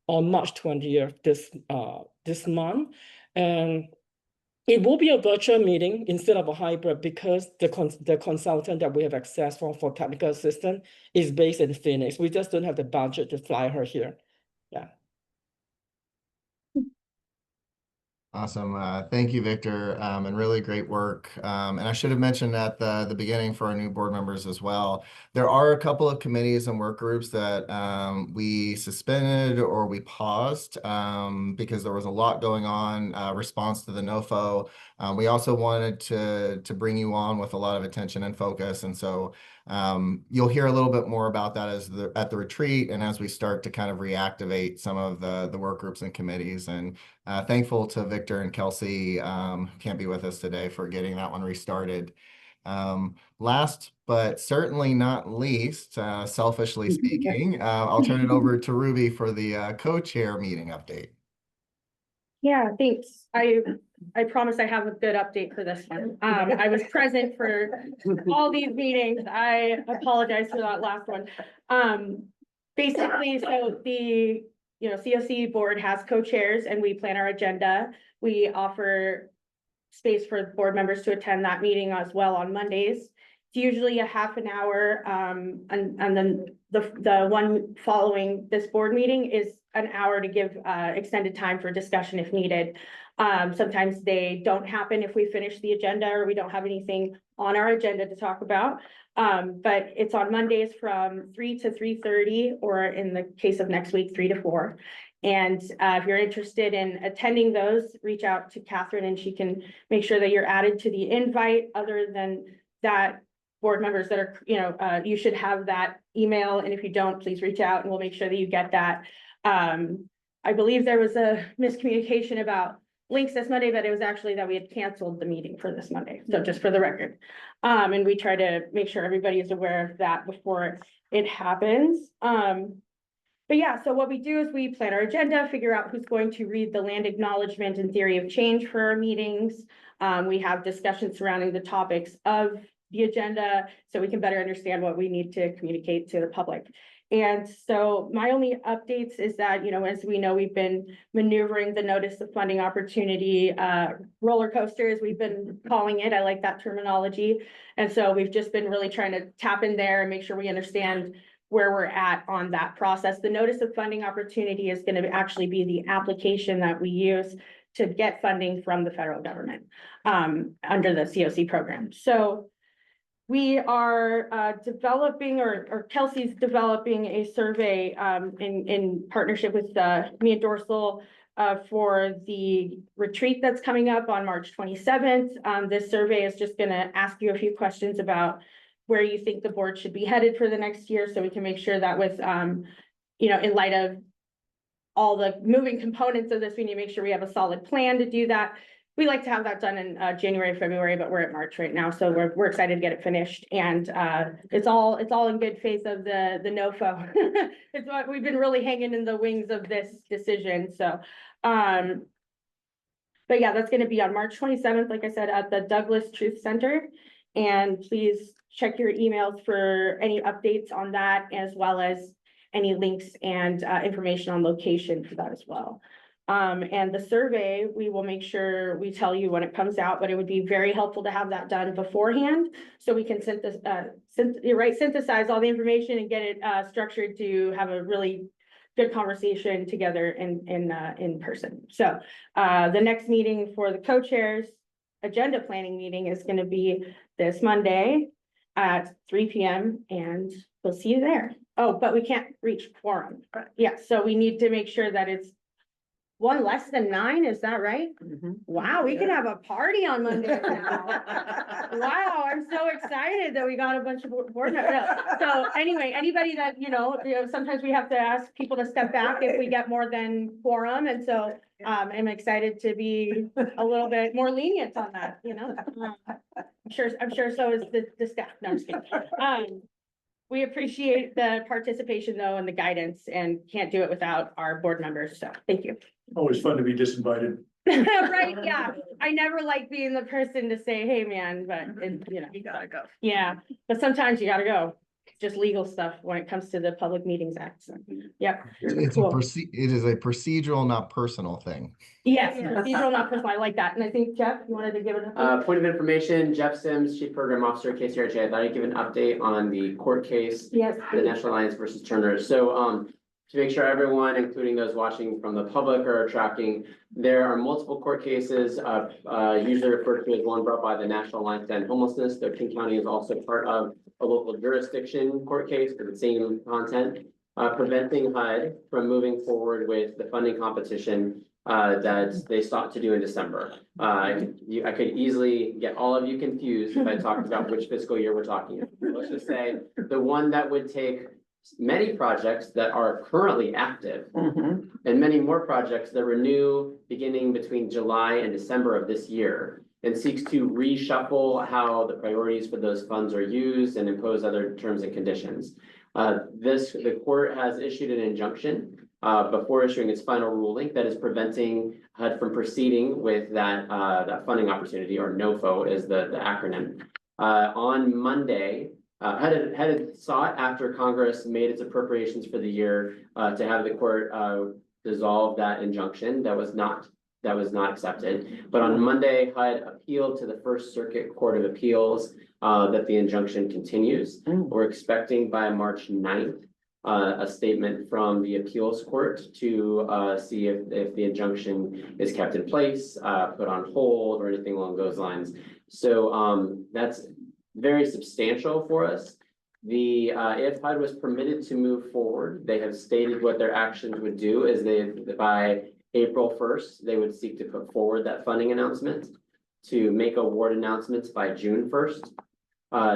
Speaker 14: on March 20th this month. And it will be a virtual meeting instead of a hybrid because the consultant that we have access for technical assistance is based in Phoenix. We just don't have the budget to fly her here. Yeah.
Speaker 4: Awesome. Thank you, Victor, and really great work. And I should have mentioned at the beginning for our new board members as well, there are a couple of committees and work groups that we suspended or we paused because there was a lot going on, response to the NOFO. We also wanted to bring you on with a lot of attention and focus. And so you'll hear a little bit more about that at the retreat and as we start to kind of reactivate some of the work groups and committees. And thankful to Victor and Kelsey, who can't be with us today, for getting that one restarted. Last but certainly not least, selfishly speaking, I'll turn it over to Ruby for the co-chair meeting update.
Speaker 1: Yeah, thanks. I promise I have a good update for this one. I was present for all these meetings. I apologize for that last one. Basically, so the, COC board has co-chairs and we plan our agenda. We offer space for board members to attend that meeting as well on Mondays. It's usually a half an hour, and then the one following this board meeting is an hour to give extended time for discussion if needed. Sometimes they don't happen if we finish the agenda or we don't have anything on our agenda to talk about. But it's on Mondays from 3 to 3:30, or in the case of next week, 3 to 4. And if you're interested in attending those, reach out to Catherine and she can make sure that you're added to the invite. Other than that, board members that are, you should have that email. And if you don't, please reach out and we'll make sure that you get that. I believe there was a miscommunication about links this Monday, but it was actually that we had canceled the meeting for this Monday. So just for the record. And we try to make sure everybody is aware of that before it happens. But yeah, so what we do is we plan our agenda, figure out who's going to read the land acknowledgement and theory of change for our meetings. We have discussions surrounding the topics of the agenda so we can better understand what we need to communicate to the public. And so my only updates is that, as we know, we've been maneuvering the notice of funding opportunity roller coaster, as we've been calling it. I like that terminology. And so we've just been really trying to tap in there and make sure we understand where we're at on that process. The notice of funding opportunity is going to actually be the application that we use to get funding from the federal government under the COC program. So we are developing, or Kelsey's developing a survey in partnership with me and Dorsal for the retreat that's coming up on March 27th. This survey is just going to ask you a few questions about where you think the board should be headed for the next year, so we can make sure that with, in light of all the moving components of this, we need to make sure we have a solid plan to do that. We like to have that done in January, February, but we're at March right now, so we're excited to get it finished. And it's all in good faith of the NOFO. It's what we've been really hanging in the wings of this decision. So, but yeah, that's going to be on March 27th, like I said, at the Douglas Truth Center. And please check your emails for any updates on that, as well as any links and information on location for that as well. And the survey, we will make sure we tell you when it comes out, but it would be very helpful to have that done beforehand, so we can synthesize all the information and get it structured to have a really good conversation together in person. So the next meeting for the co-chairs agenda planning meeting is going to be this Monday at 3 p.m. and we'll see you there. Oh, but we can't reach quorum. Yeah, so we need to make sure that it's one less than 9, is that right? Wow, we can have a party on Monday now. Wow, I'm so excited that we got a bunch of board members. So anyway, anybody that, sometimes we have to ask people to step back if we get more than quorum. And so I'm excited to be a little bit more lenient on that, I'm sure so is the staff. No, I'm just kidding. We appreciate the participation though and the guidance, and can't do it without our board members. So thank you.
Speaker 10: Always fun to be disinvited.
Speaker 1: Right, yeah. I never like being the person to say, hey, man, but
Speaker 2: You gotta go.
Speaker 1: yeah, but sometimes you gotta go. It's just legal stuff when it comes to the Public Meetings Act. So, yep.
Speaker 4: It is a procedural, not personal thing.
Speaker 1: Yes, procedural, not personal. I like that. And I think Jeff, you wanted to give it a
Speaker 5: Point of information, Jeff Sims, Chief Program Officer, KCRJ. I'd like to give an update on the court case.
Speaker 1: Yes.
Speaker 5: The National Alliance versus Turner. So, to make sure everyone, including those watching from the public, are tracking, there are multiple court cases, usually referred to as one brought by the National Alliance to End Homelessness. Though King County is also part of a local jurisdiction court case for the same content, preventing HUD from moving forward with the funding competition that they sought to do in December. I could easily get all of you confused if I talked about which fiscal year we're talking about. Let's just say the one that would take many projects that are currently active and many more projects that renew beginning between July and December of this year, and seeks to reshuffle how the priorities for those funds are used and impose other terms and conditions. The court has issued an injunction before issuing its final ruling that is preventing HUD from proceeding with that funding opportunity, or NOFO is the acronym. On Monday, HUD sought, after Congress made its appropriations for the year, to have the court dissolve that injunction. That was not accepted. But on Monday, HUD appealed to the First Circuit Court of Appeals that the injunction continues. We're expecting by March 9th a statement from the appeals court to see if the injunction is kept in place, put on hold, or anything along those lines. So that's very substantial for us. If HUD was permitted to move forward, they have stated what their actions would do is by April 1st, they would seek to put forward that funding announcement, to make award announcements by June 1st.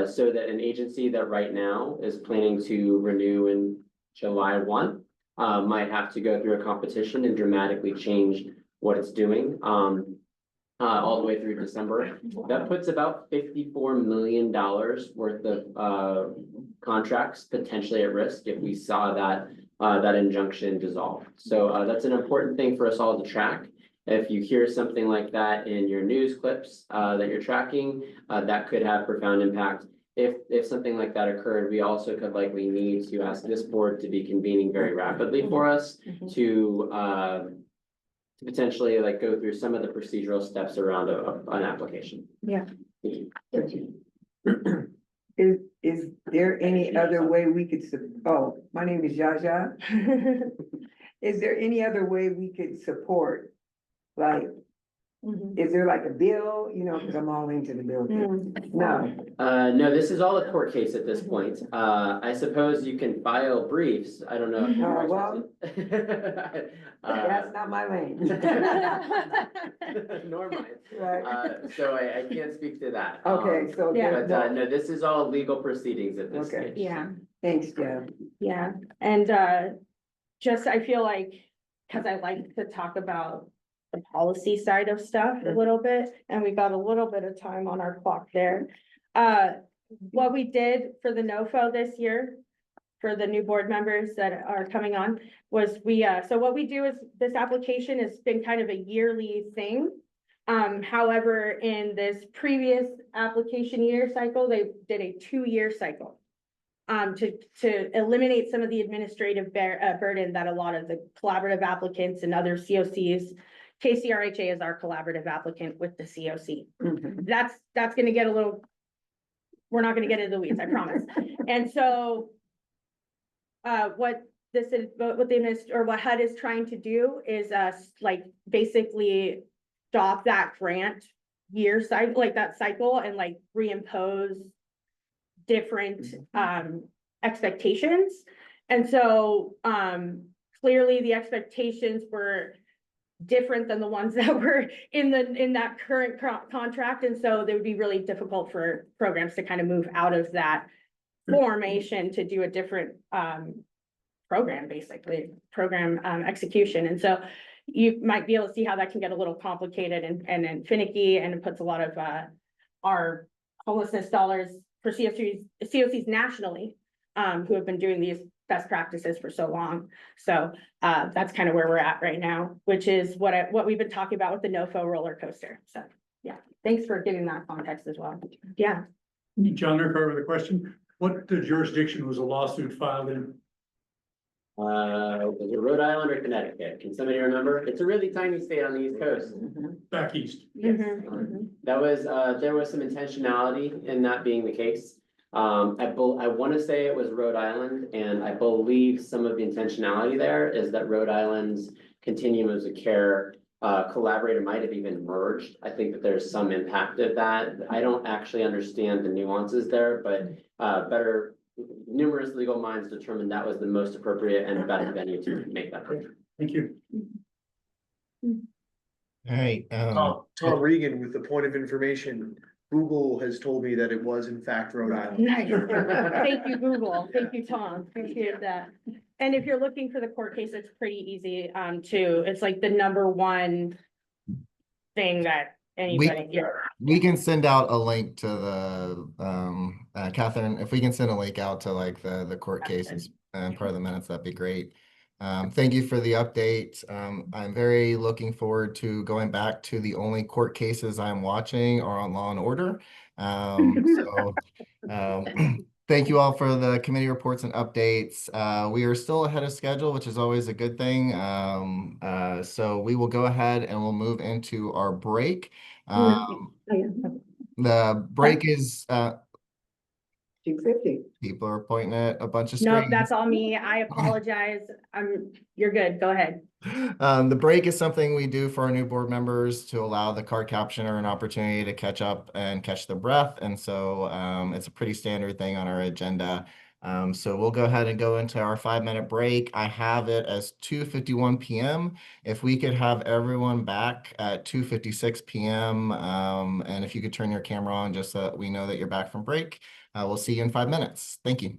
Speaker 5: So that an agency that right now is planning to renew in July 1 might have to go through a competition and dramatically change what it's doing all the way through December. That puts about $54 million worth of contracts potentially at risk if we saw that injunction dissolved. So that's an important thing for us all to track. If you hear something like that in your news clips that you're tracking, that could have profound impact. If something like that occurred, we also could likely need to ask this board to be convening very rapidly for us to potentially like go through some of the procedural steps around an application.
Speaker 1: Yeah.
Speaker 5: Thank you.
Speaker 6: Is there any other way we could, oh, my name is Jaja. Is there any other way we could support? Like, is there like a bill, you know, because I'm all into the bill thing. No.
Speaker 5: No, this is all a court case at this point. I suppose you can file briefs. I don't know.
Speaker 6: Well, that's not my lane.
Speaker 5: Nor mine.
Speaker 6: Right.
Speaker 5: So I can't speak to that.
Speaker 6: Okay, so.
Speaker 1: Yeah.
Speaker 5: But no, this is all legal proceedings at this
Speaker 6: Okay.
Speaker 5: stage.
Speaker 1: Yeah.
Speaker 6: Thanks, Jeff.
Speaker 1: Yeah, and just I feel like, because I like to talk about the policy side of stuff a little bit, and we got a little bit of time on our clock there. What we did for the NOFO this year, for the new board members that are coming on, was so what we do is, this application has been kind of a yearly thing. However, in this previous application year cycle, they did a 2-year cycle. To eliminate some of the administrative burden that a lot of the collaborative applicants and other COCs, KCRHA is our collaborative applicant with the COC. That's gonna get a little, we're not gonna get into the weeds, I promise. And so what HUD is trying to do is like basically stop that grant year cycle, like that cycle, and like reimpose different expectations. And so clearly the expectations were different than the ones that were in that current contract, and so they would be really difficult for programs to kind of move out of that formation to do a different program, basically program execution. And so you might be able to see how that can get a little complicated and finicky, and it puts a lot of our homelessness dollars for COCs nationally, who have been doing these best practices for so long. So that's kind of where we're at right now, which is what we've been talking about with the NOFO roller coaster. So yeah, thanks for giving that context as well. Yeah.
Speaker 10: John Urquhart with a question. What jurisdiction was a lawsuit filed in?
Speaker 5: Was it Rhode Island or Connecticut? Can somebody remember? It's a really tiny state on the East Coast.
Speaker 10: Back east.
Speaker 5: Yes. That was, there was some intentionality in that being the case. I want to say it was Rhode Island, and I believe some of the intentionality there is that Rhode Island's Continuum of Care collaborator might have even merged. I think that there's some impact of that. I don't actually understand the nuances there, but numerous legal minds determined that was the most appropriate and best venue to make that.
Speaker 10: Thank you.
Speaker 4: All right.
Speaker 13: Tom Regan, with the point of information, Google has told me that it was in fact Rhode Island.
Speaker 1: Nice. Thank you, Google. Thank you, Tom. Appreciate that. And if you're looking for the court case, it's pretty easy it's like the #1 thing that anybody.
Speaker 4: We can send out a link to the Catherine, if we can send a link out to like the court cases and part of the minutes, that'd be great. Thank you for the update. I'm very looking forward to going back to the only court cases I'm watching are on Law and Order. Thank you all for the committee reports and updates. We are still ahead of schedule, which is always a good thing. So we will go ahead and we'll move into our break. The break is
Speaker 6: 2:50.
Speaker 4: people are pointing at a bunch of
Speaker 1: Nope,
Speaker 4: screens.
Speaker 1: that's all me. I apologize. You're good. Go ahead.
Speaker 4: The break is something we do for our new board members to allow the card captioner an opportunity to catch up and catch their breath. And so it's a pretty standard thing on our agenda. So we'll go ahead and go into our 5-minute break. I have it as 2:51 p.m. If we could have everyone back at 2:56 p.m. And if you could turn your camera on just so that we know that you're back from break. We'll see you in 5 minutes. Thank you.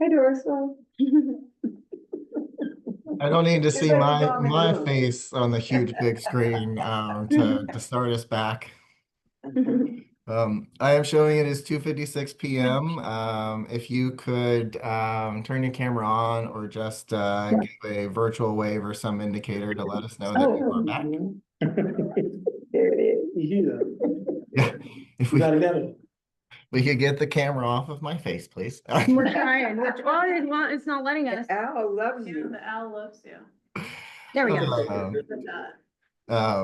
Speaker 6: Hi, Dorsal.
Speaker 4: I don't need to
Speaker 6: It's
Speaker 4: see
Speaker 6: like
Speaker 4: my
Speaker 6: a dog.
Speaker 4: face on the huge big screen to start us back. I am showing it as 2:56 p.m. If you could turn your camera on or just give a virtual wave or some indicator to let us know that you are back.
Speaker 6: There it is.
Speaker 4: Yeah, if we could get the camera off of my face, please.
Speaker 1: We're trying, it's not letting us.
Speaker 6: Owl loves you.
Speaker 2: The owl loves you.
Speaker 1: There we go.
Speaker 4: All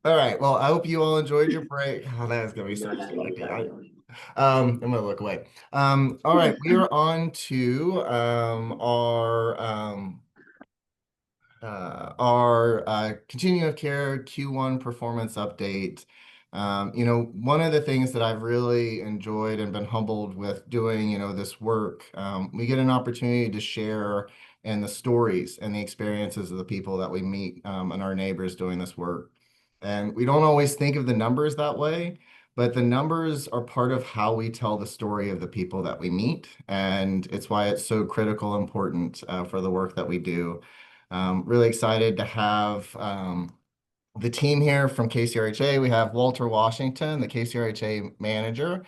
Speaker 4: right. Well, I hope you all enjoyed your break. Oh, that is gonna be so distracting. I'm gonna look away. All right, we are on to our continuum of care Q1 performance update. One of the things that I've really enjoyed and been humbled with doing, this work, we get an opportunity to share in the stories and the experiences of the people that we meet and our neighbors doing this work. And we don't always think of the numbers that way, but the numbers are part of how we tell the story of the people that we meet. And it's why it's so critical, important for the work that we do. Really excited to have the team here from KCRHA. We have Walter Washington, the KCRHA manager,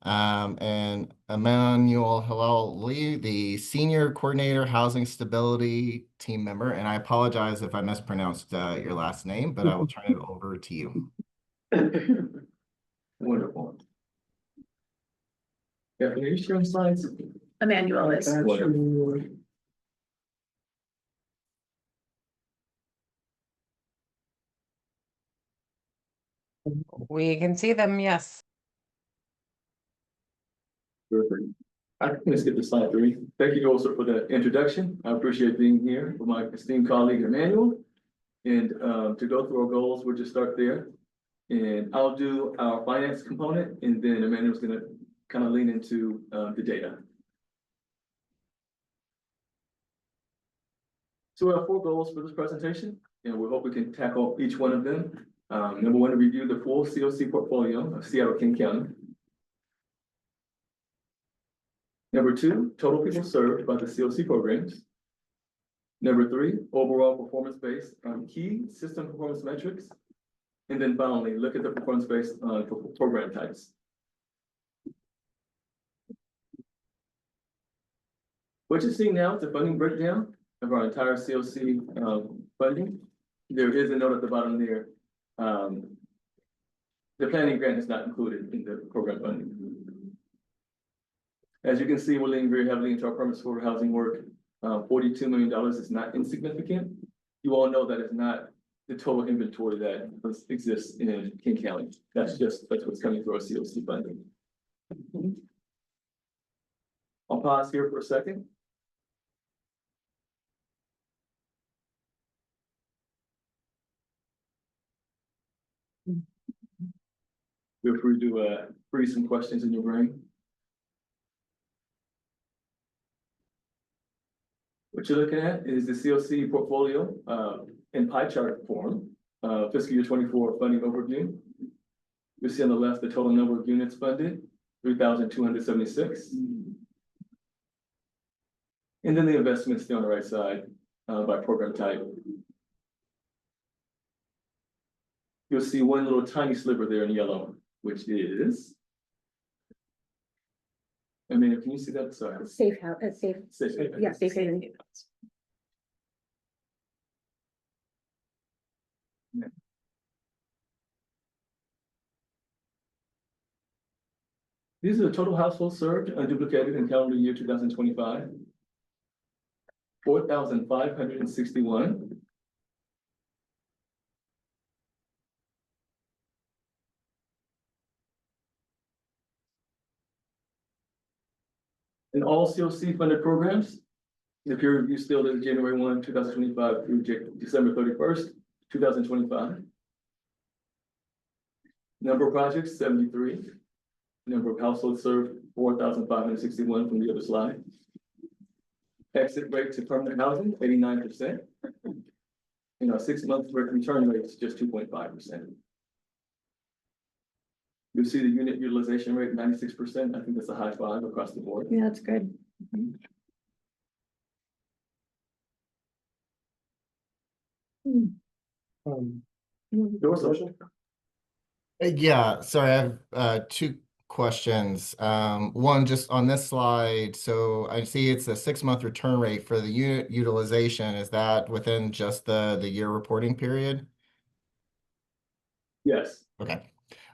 Speaker 4: and Emmanuel Hillel Lee, the senior coordinator, housing stability team member. And I apologize if I mispronounced your last name, but I will turn it over to you.
Speaker 15: Wonderful. Yeah, can you share slides?
Speaker 2: Emmanuel is.
Speaker 8: We can see them, yes.
Speaker 15: Perfect. Let's get to slide 3. Thank you also for the introduction. I appreciate being here with my esteemed colleague Emmanuel. And to go through our goals, we'll just start there. And I'll do our finance component, and then Emmanuel's gonna kind of lean into the data. So we have 4 goals for this presentation, and we hope we can tackle each one of them. Number 1, to review the full COC portfolio of Seattle-King County. Number 2, total people served by the COC programs. Number 3, overall performance based on key system performance metrics. And then finally, look at the performance based on program types. What you're seeing now is the funding breakdown of our entire COC funding. There is a note at the bottom there. The planning grant is not included in the program funding. As you can see, we're leaning very heavily into our permanent supported housing work. $42 million is not insignificant. You all know that it's not the total inventory that exists in King County. That's what's coming through our COC funding. I'll pause here for a second. Feel free to freeze some questions in your brain. What you're looking at is the COC portfolio in pie chart form, fiscal year 24 funding overview. You'll see on the left the total number of units funded, 3,276. And then the investments still on the right side by program type. You'll see one little tiny sliver there in yellow, which is. I mean, can you see that? Sorry.
Speaker 1: Safe house, safe. Yeah, safe haven.
Speaker 15: These are the total households served unduplicated in calendar year 2025. 4,561. In all COC funded programs, the peer review still is January 1, 2025 through December 31st, 2025. Number of projects, 73. Number of households served, 4,561 from the other slide. Exit rate to permanent housing, 89%. And our 6-month return rate is just 2.5%. You'll see the unit utilization rate, 96%. I think that's a high 5 across the board.
Speaker 1: Yeah, that's good.
Speaker 4: Yeah, sorry, I have two questions. One just on this slide. So I see it's a 6-month return rate for the unit utilization. Is that within just the year reporting period?
Speaker 15: Yes.
Speaker 4: Okay.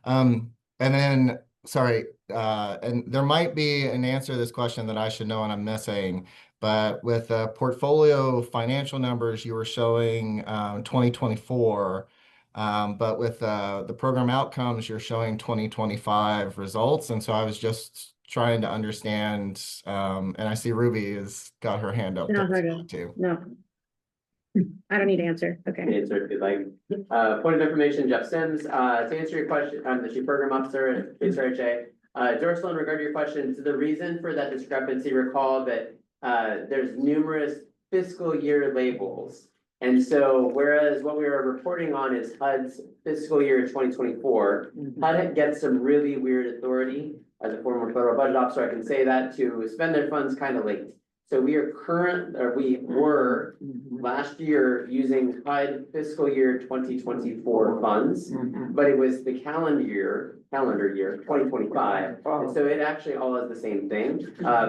Speaker 4: And then, sorry, and there might be an answer to this question that I should know and I'm missing, but with the portfolio financial numbers, you were showing 2024, but with the program outcomes, you're showing 2025 results. And so I was just trying to understand, and I see Ruby has got her hand up too.
Speaker 1: No. I don't need to answer. Okay.
Speaker 5: Answer if you'd like. Point of information, Jeff Sims, to answer your question, I'm the Chief Program Officer at HRHA. Dorsal, in regard to your question, so the reason for that discrepancy, recall that there's numerous fiscal year labels. And so whereas what we are reporting on is HUD's fiscal year 2024, HUD gets some really weird authority as a former federal budget officer, I can say that, to spend their funds kind of late. So we were last year using HUD fiscal year 2024 funds, but it was the calendar year 2025. And so it actually all is the same thing.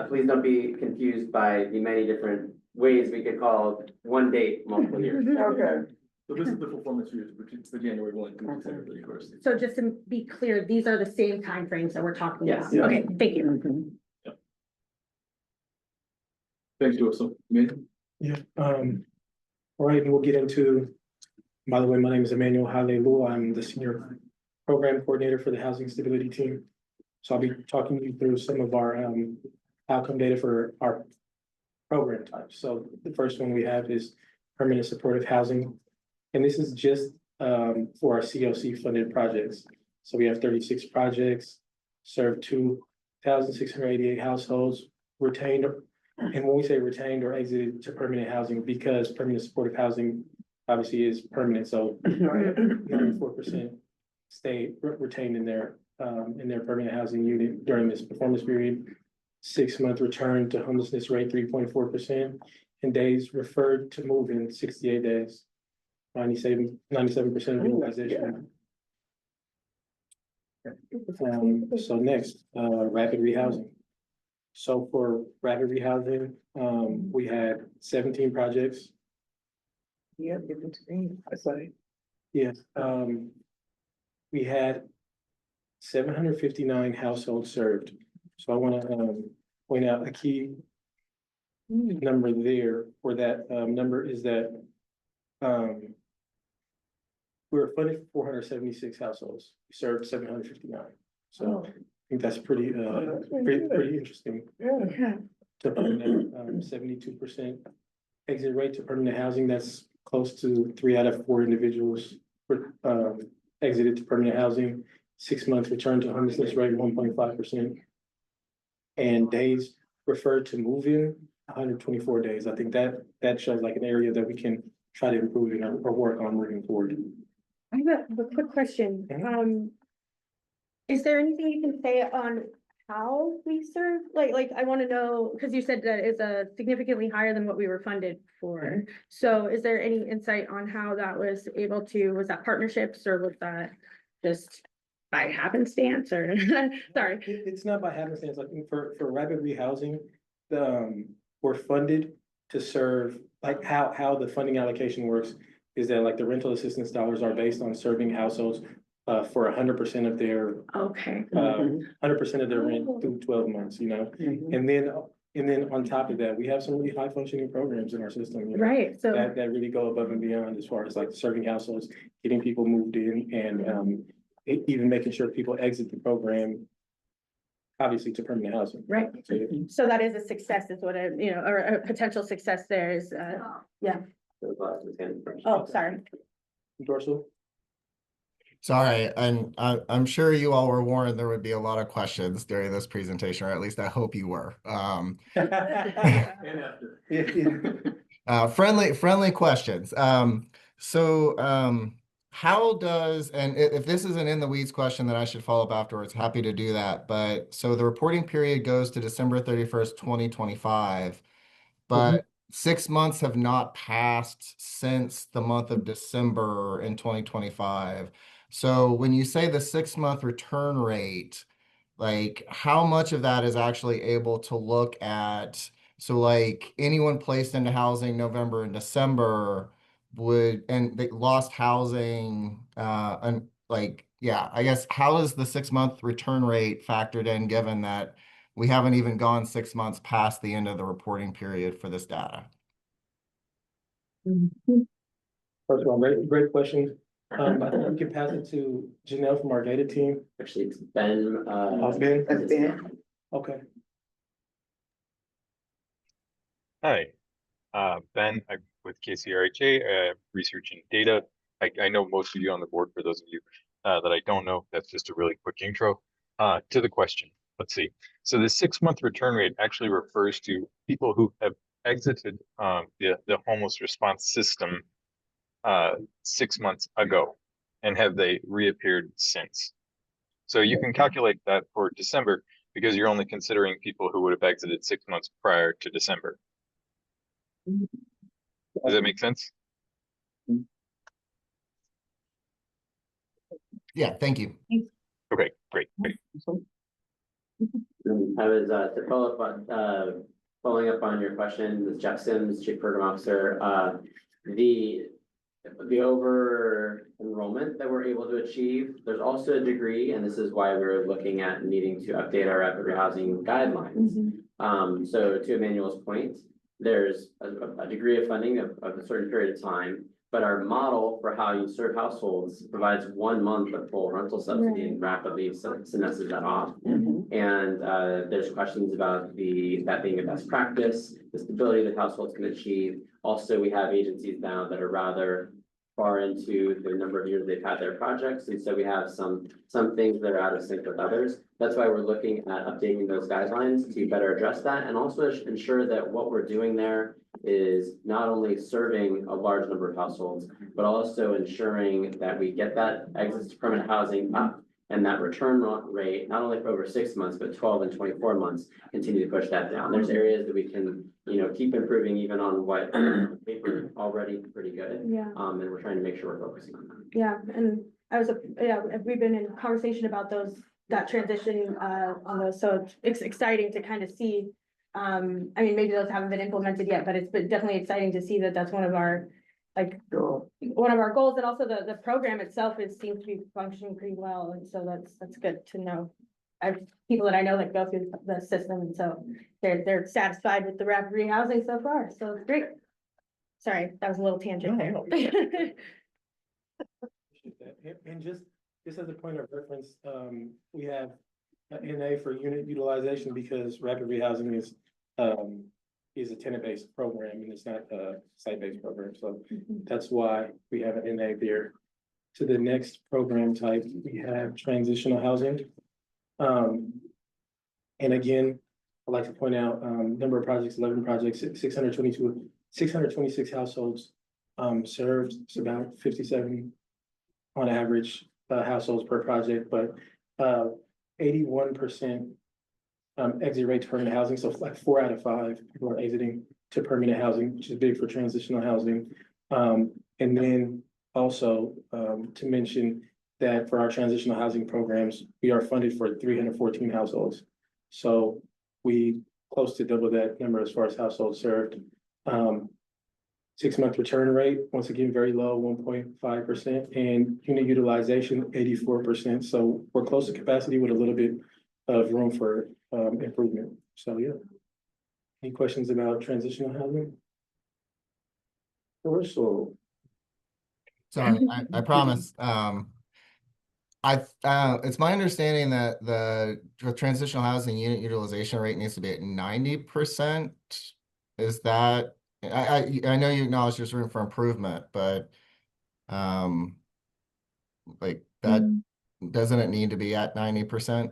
Speaker 5: Please don't be confused by the many different ways we could call one date multiple years.
Speaker 10: Okay.
Speaker 15: So this is the performance years for January 1 through December 31st.
Speaker 1: So just to be clear, these are the same timeframes that we're talking about.
Speaker 5: Yes.
Speaker 1: Okay, thank you.
Speaker 15: Thanks, Dorsal.
Speaker 14: Yeah, all right, and we'll get into, by the way, my name is Emmanuel Halelu. I'm the Senior Program Coordinator for the Housing Stability Team. So I'll be talking you through some of our outcome data for our program types. So the first one we have is permanent supportive housing. And this is just for our COC funded projects. So we have 36 projects, served 2,688 households, retained. And when we say retained or exited to permanent housing, because permanent supportive housing obviously is permanent, so 94% stay retained in their permanent housing unit during this performance period. 6-month return to homelessness rate 3.4%, and days referred to move in 68 days, 97% of utilization. So next, rapid rehousing. So for rapid rehousing, we had 17 projects.
Speaker 6: Yeah, different screen, I saw it.
Speaker 14: Yes, we had 759 households served. So I want to point out a key number there, for that number is that we were funded 476 households, we served 759. So I think that's pretty interesting. To permanent, 72% exit rate to permanent housing. That's close to 3 out of 4 individuals were exited to permanent housing. 6-month return to homelessness rate 1.5%. And days referred to move-in 124 days. I think that shows like an area that we can try to improve in or work on moving forward.
Speaker 1: I have a quick question. Is there anything you can say on how we serve? Like I want to know, because you said that it's significantly higher than what we were funded for. So is there any insight on how that was able to, was that partnerships or was that just by happenstance or, sorry?
Speaker 14: It's not by happenstance. I think for rapid rehousing, we're funded to serve, like how the funding allocation works is that like the rental assistance dollars are based on serving households for 100% of their 100% of their rent through 12 months, you know. And then on top of that, we have some really high functioning programs in our system, you know,
Speaker 1: right? So
Speaker 14: that really go above and beyond as far as like serving households, getting people moved in, and even making sure people exit the program, obviously to permanent housing.
Speaker 1: Right. So that is a success, is what I, you know, or a potential success there is, yeah. Oh, sorry.
Speaker 14: Dorsal.
Speaker 4: Sorry, and I'm sure you all were warned there would be a lot of questions during this presentation, or at least I hope you were. Friendly questions. how does, and if this is an in the weeds question that I should follow up afterwards, happy to do that. But so the reporting period goes to December 31st, 2025, but 6 months have not passed since the month of December in 2025. So when you say the 6 month return rate, like how much of that is actually able to look at, so like anyone placed into housing November and December would, and they lost housing, and like, yeah, I guess how is the 6 month return rate factored in, given that we haven't even gone 6 months past the end of the reporting period for this data?
Speaker 14: First of all, great question. I think we can pass it to Janelle from our data team.
Speaker 5: Actually, it's Ben,
Speaker 14: Ben?
Speaker 6: That's Ben.
Speaker 14: Okay.
Speaker 16: Hi, Ben, I'm with KCRHA, researching data. I know most of you on the board. For those of you that I don't know, that's just a really quick intro. To the question, let's see. So the 6 month return rate actually refers to people who have exited the homeless response system 6 months ago, and have they reappeared since. So you can calculate that for December because you're only considering people who would have exited 6 months prior to December. Does that make sense?
Speaker 4: Yeah, thank you.
Speaker 16: Okay, great.
Speaker 5: I was to follow up on following up on your question with Jeff Sims, Chief Program Officer. The over enrollment that we're able to achieve, there's also a degree, and this is why we're looking at needing to update our rapid rehousing guidelines. So to Emmanuel's point, there's a degree of funding of a certain period of time, but our model for how you serve households provides 1 month of full rental subsidy and rapidly semesters that off. And there's questions about that being a best practice, the stability that households can achieve. Also, we have agencies now that are rather far into the number of years they've had their projects, and so we have some things that are out of sync with others. That's why we're looking at updating those guidelines to better address that, and also ensure that what we're doing there is not only serving a large number of households, but also ensuring that we get that exits to permanent housing up, and that return rate, not only for over 6 months, but 12 and 24 months, continue to push that down. There's areas that we can, keep improving even on what paper already pretty good.
Speaker 1: Yeah.
Speaker 5: And we're trying to make sure we're focusing on that.
Speaker 1: Yeah, and we've been in conversation about that transition on those, so it's exciting to kind of see. I mean, maybe those haven't been implemented yet, but it's been definitely exciting to see that that's one of our goals, and also the program itself seems to be functioning pretty well, and so that's good to know. I have people that I know that go through the system, and so they're satisfied with the rapid rehousing so far, so it's great. Sorry, that was a little tangent there.
Speaker 14: And just as a point of reference, we have an NA for unit utilization because rapid rehousing is a tenant-based program and it's not a site-based program. So that's why we have an NA there. To the next program type, we have transitional housing. And again, I'd like to point out number of projects, 11 projects, 626 households served. It's about 57 on average households per project, but 81% exit rate to permanent housing. So like 4 out of 5 people are exiting to permanent housing, which is big for transitional housing. And then also to mention that for our transitional housing programs, we are funded for 314 households. So we close to double that number as far as households served. 6 month return rate, once again, very low, 1.5%, and unit utilization, 84%. So we're close to capacity with a little bit of room for improvement. So yeah. Any questions about transitional housing?
Speaker 4: Sorry, I promise. It's my understanding that the transitional housing unit utilization rate needs to be at 90%. Is that, I know you acknowledge there's room for improvement, but like that, doesn't it need to be at 90%?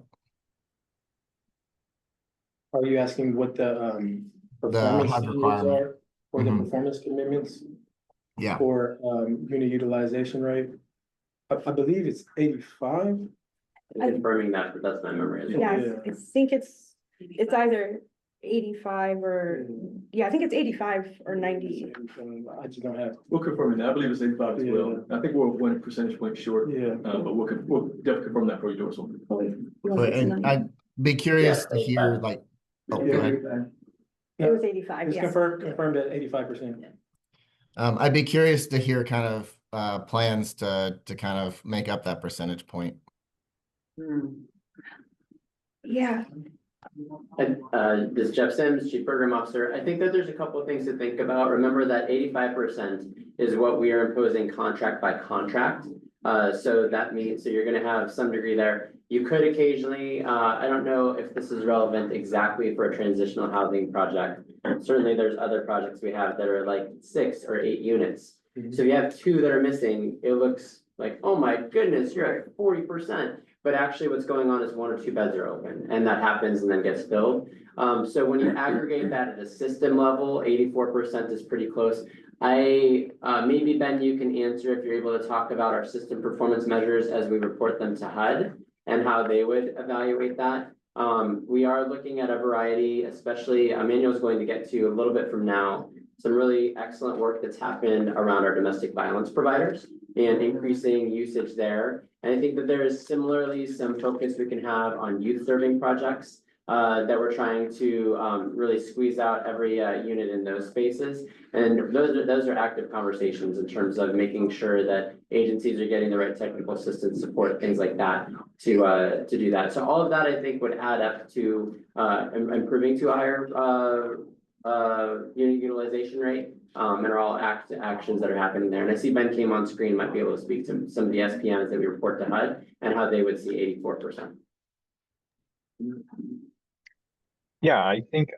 Speaker 14: Are you asking what the performance standards are for the performance commitments?
Speaker 4: Yeah.
Speaker 14: For unit utilization rate? I believe it's 85.
Speaker 5: I'm confirming that, but that's my memory as well.
Speaker 1: Yeah, I think it's either 85 or, yeah, I think it's 85 or 90.
Speaker 14: I just don't have.
Speaker 15: We'll confirm it. I believe it's 85 as well. I think we're 1 percentage point short.
Speaker 14: Yeah.
Speaker 15: But we'll definitely confirm that for you, Dorsal.
Speaker 4: And I'd be curious to hear like, oh, go ahead.
Speaker 1: It was 85,
Speaker 14: It's
Speaker 1: yeah.
Speaker 14: confirmed at 85%.
Speaker 4: I'd be curious to hear kind of plans to kind of make up that percentage point.
Speaker 1: Yeah.
Speaker 5: And this is Jeff Sims, Chief Program Officer. I think that there's a couple of things to think about. Remember that 85% is what we are imposing contract by contract. So that means, so you're gonna have some degree there. You could occasionally, I don't know if this is relevant exactly for a transitional housing project. Certainly there's other projects we have that are like 6 or 8 units. So if you have 2 that are missing, it looks like, oh my goodness, you're at 40%. But actually what's going on is 1 or 2 beds are open and that happens and then gets filled. So when you aggregate that at a system level, 84% is pretty close. Maybe Ben, you can answer if you're able to talk about our system performance measures as we report them to HUD and how they would evaluate that. We are looking at a variety, especially Emmanuel's going to get to a little bit from now, some really excellent work that's happened around our domestic violence providers and increasing usage there. And I think that there is similarly some focus we can have on youth serving projects that we're trying to really squeeze out every unit in those spaces. And those are active conversations in terms of making sure that agencies are getting the right technical assistance support, things like that, to do that. So all of that, I think, would add up to improving to a higher unit utilization rate. And are all actions that are happening there. And I see Ben came on screen, might be able to speak to some of the SPMs that we report to HUD and how they would see 84%.
Speaker 16: Yeah, I think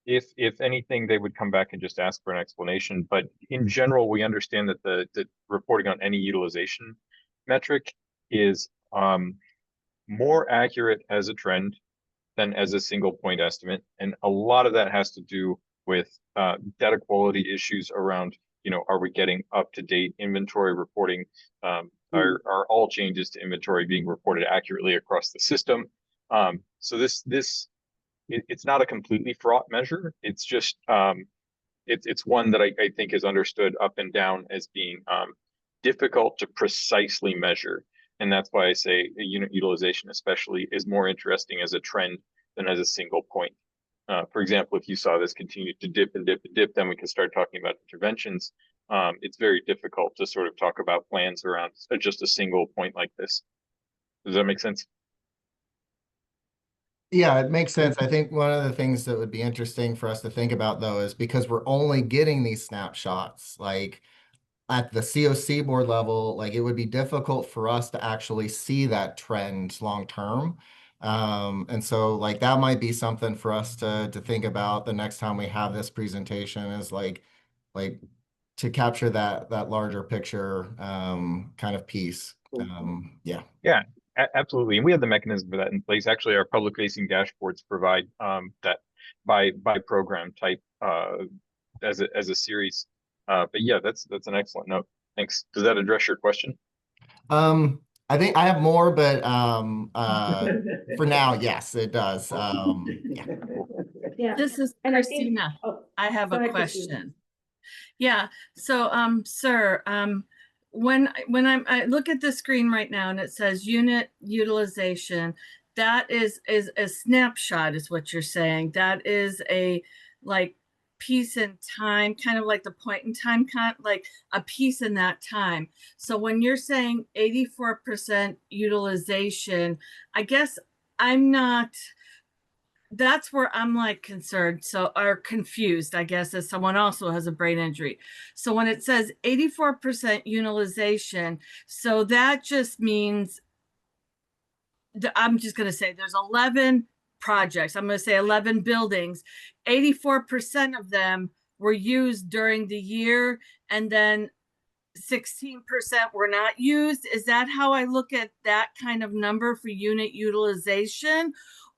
Speaker 16: if anything, they would come back and just ask for an explanation. But in general, we understand that the reporting on any utilization metric is more accurate as a trend than as a single point estimate. And a lot of that has to do with data quality issues around, are we getting up-to-date inventory reporting? Are all changes to inventory being reported accurately across the system? So it's not a completely fraught measure. It's just, it's one that I think is understood up and down as being difficult to precisely measure. And that's why I say unit utilization especially is more interesting as a trend than as a single point. For example, if you saw this continue to dip and dip and dip, then we can start talking about interventions. It's very difficult to sort of talk about plans around just a single point like this. Does that make sense?
Speaker 4: Yeah, it makes sense. I think one of the things that would be interesting for us to think about, though, is because we're only getting these snapshots, like at the COC board level, like it would be difficult for us to actually see that trend long term. And so like that might be something for us to think about the next time we have this presentation, is like to capture that larger picture kind of piece. Yeah.
Speaker 16: Yeah, absolutely. And we have the mechanism for that in place. Actually, our public facing dashboards provide that by program type as a series. But yeah, that's an excellent note. Thanks. Does that address your question?
Speaker 4: I think I have more, but for now, yes, it does.
Speaker 1: Yeah.
Speaker 9: This is Christina. I have a question. Yeah, so sir, when I look at the screen right now and it says unit utilization, that is a snapshot is what you're saying. That is a like piece in time, kind of like the point in time, kind of like a piece in that time. So when you're saying 84% utilization, I guess I'm not, that's where I'm like concerned, or confused, I guess, as someone also has a brain injury. So when it says 84% utilization, so that just means I'm just going to say there's 11 projects. I'm going to say 11 buildings. 84% of them were used during the year, and then 16% were not used. Is that how I look at that kind of number for unit utilization?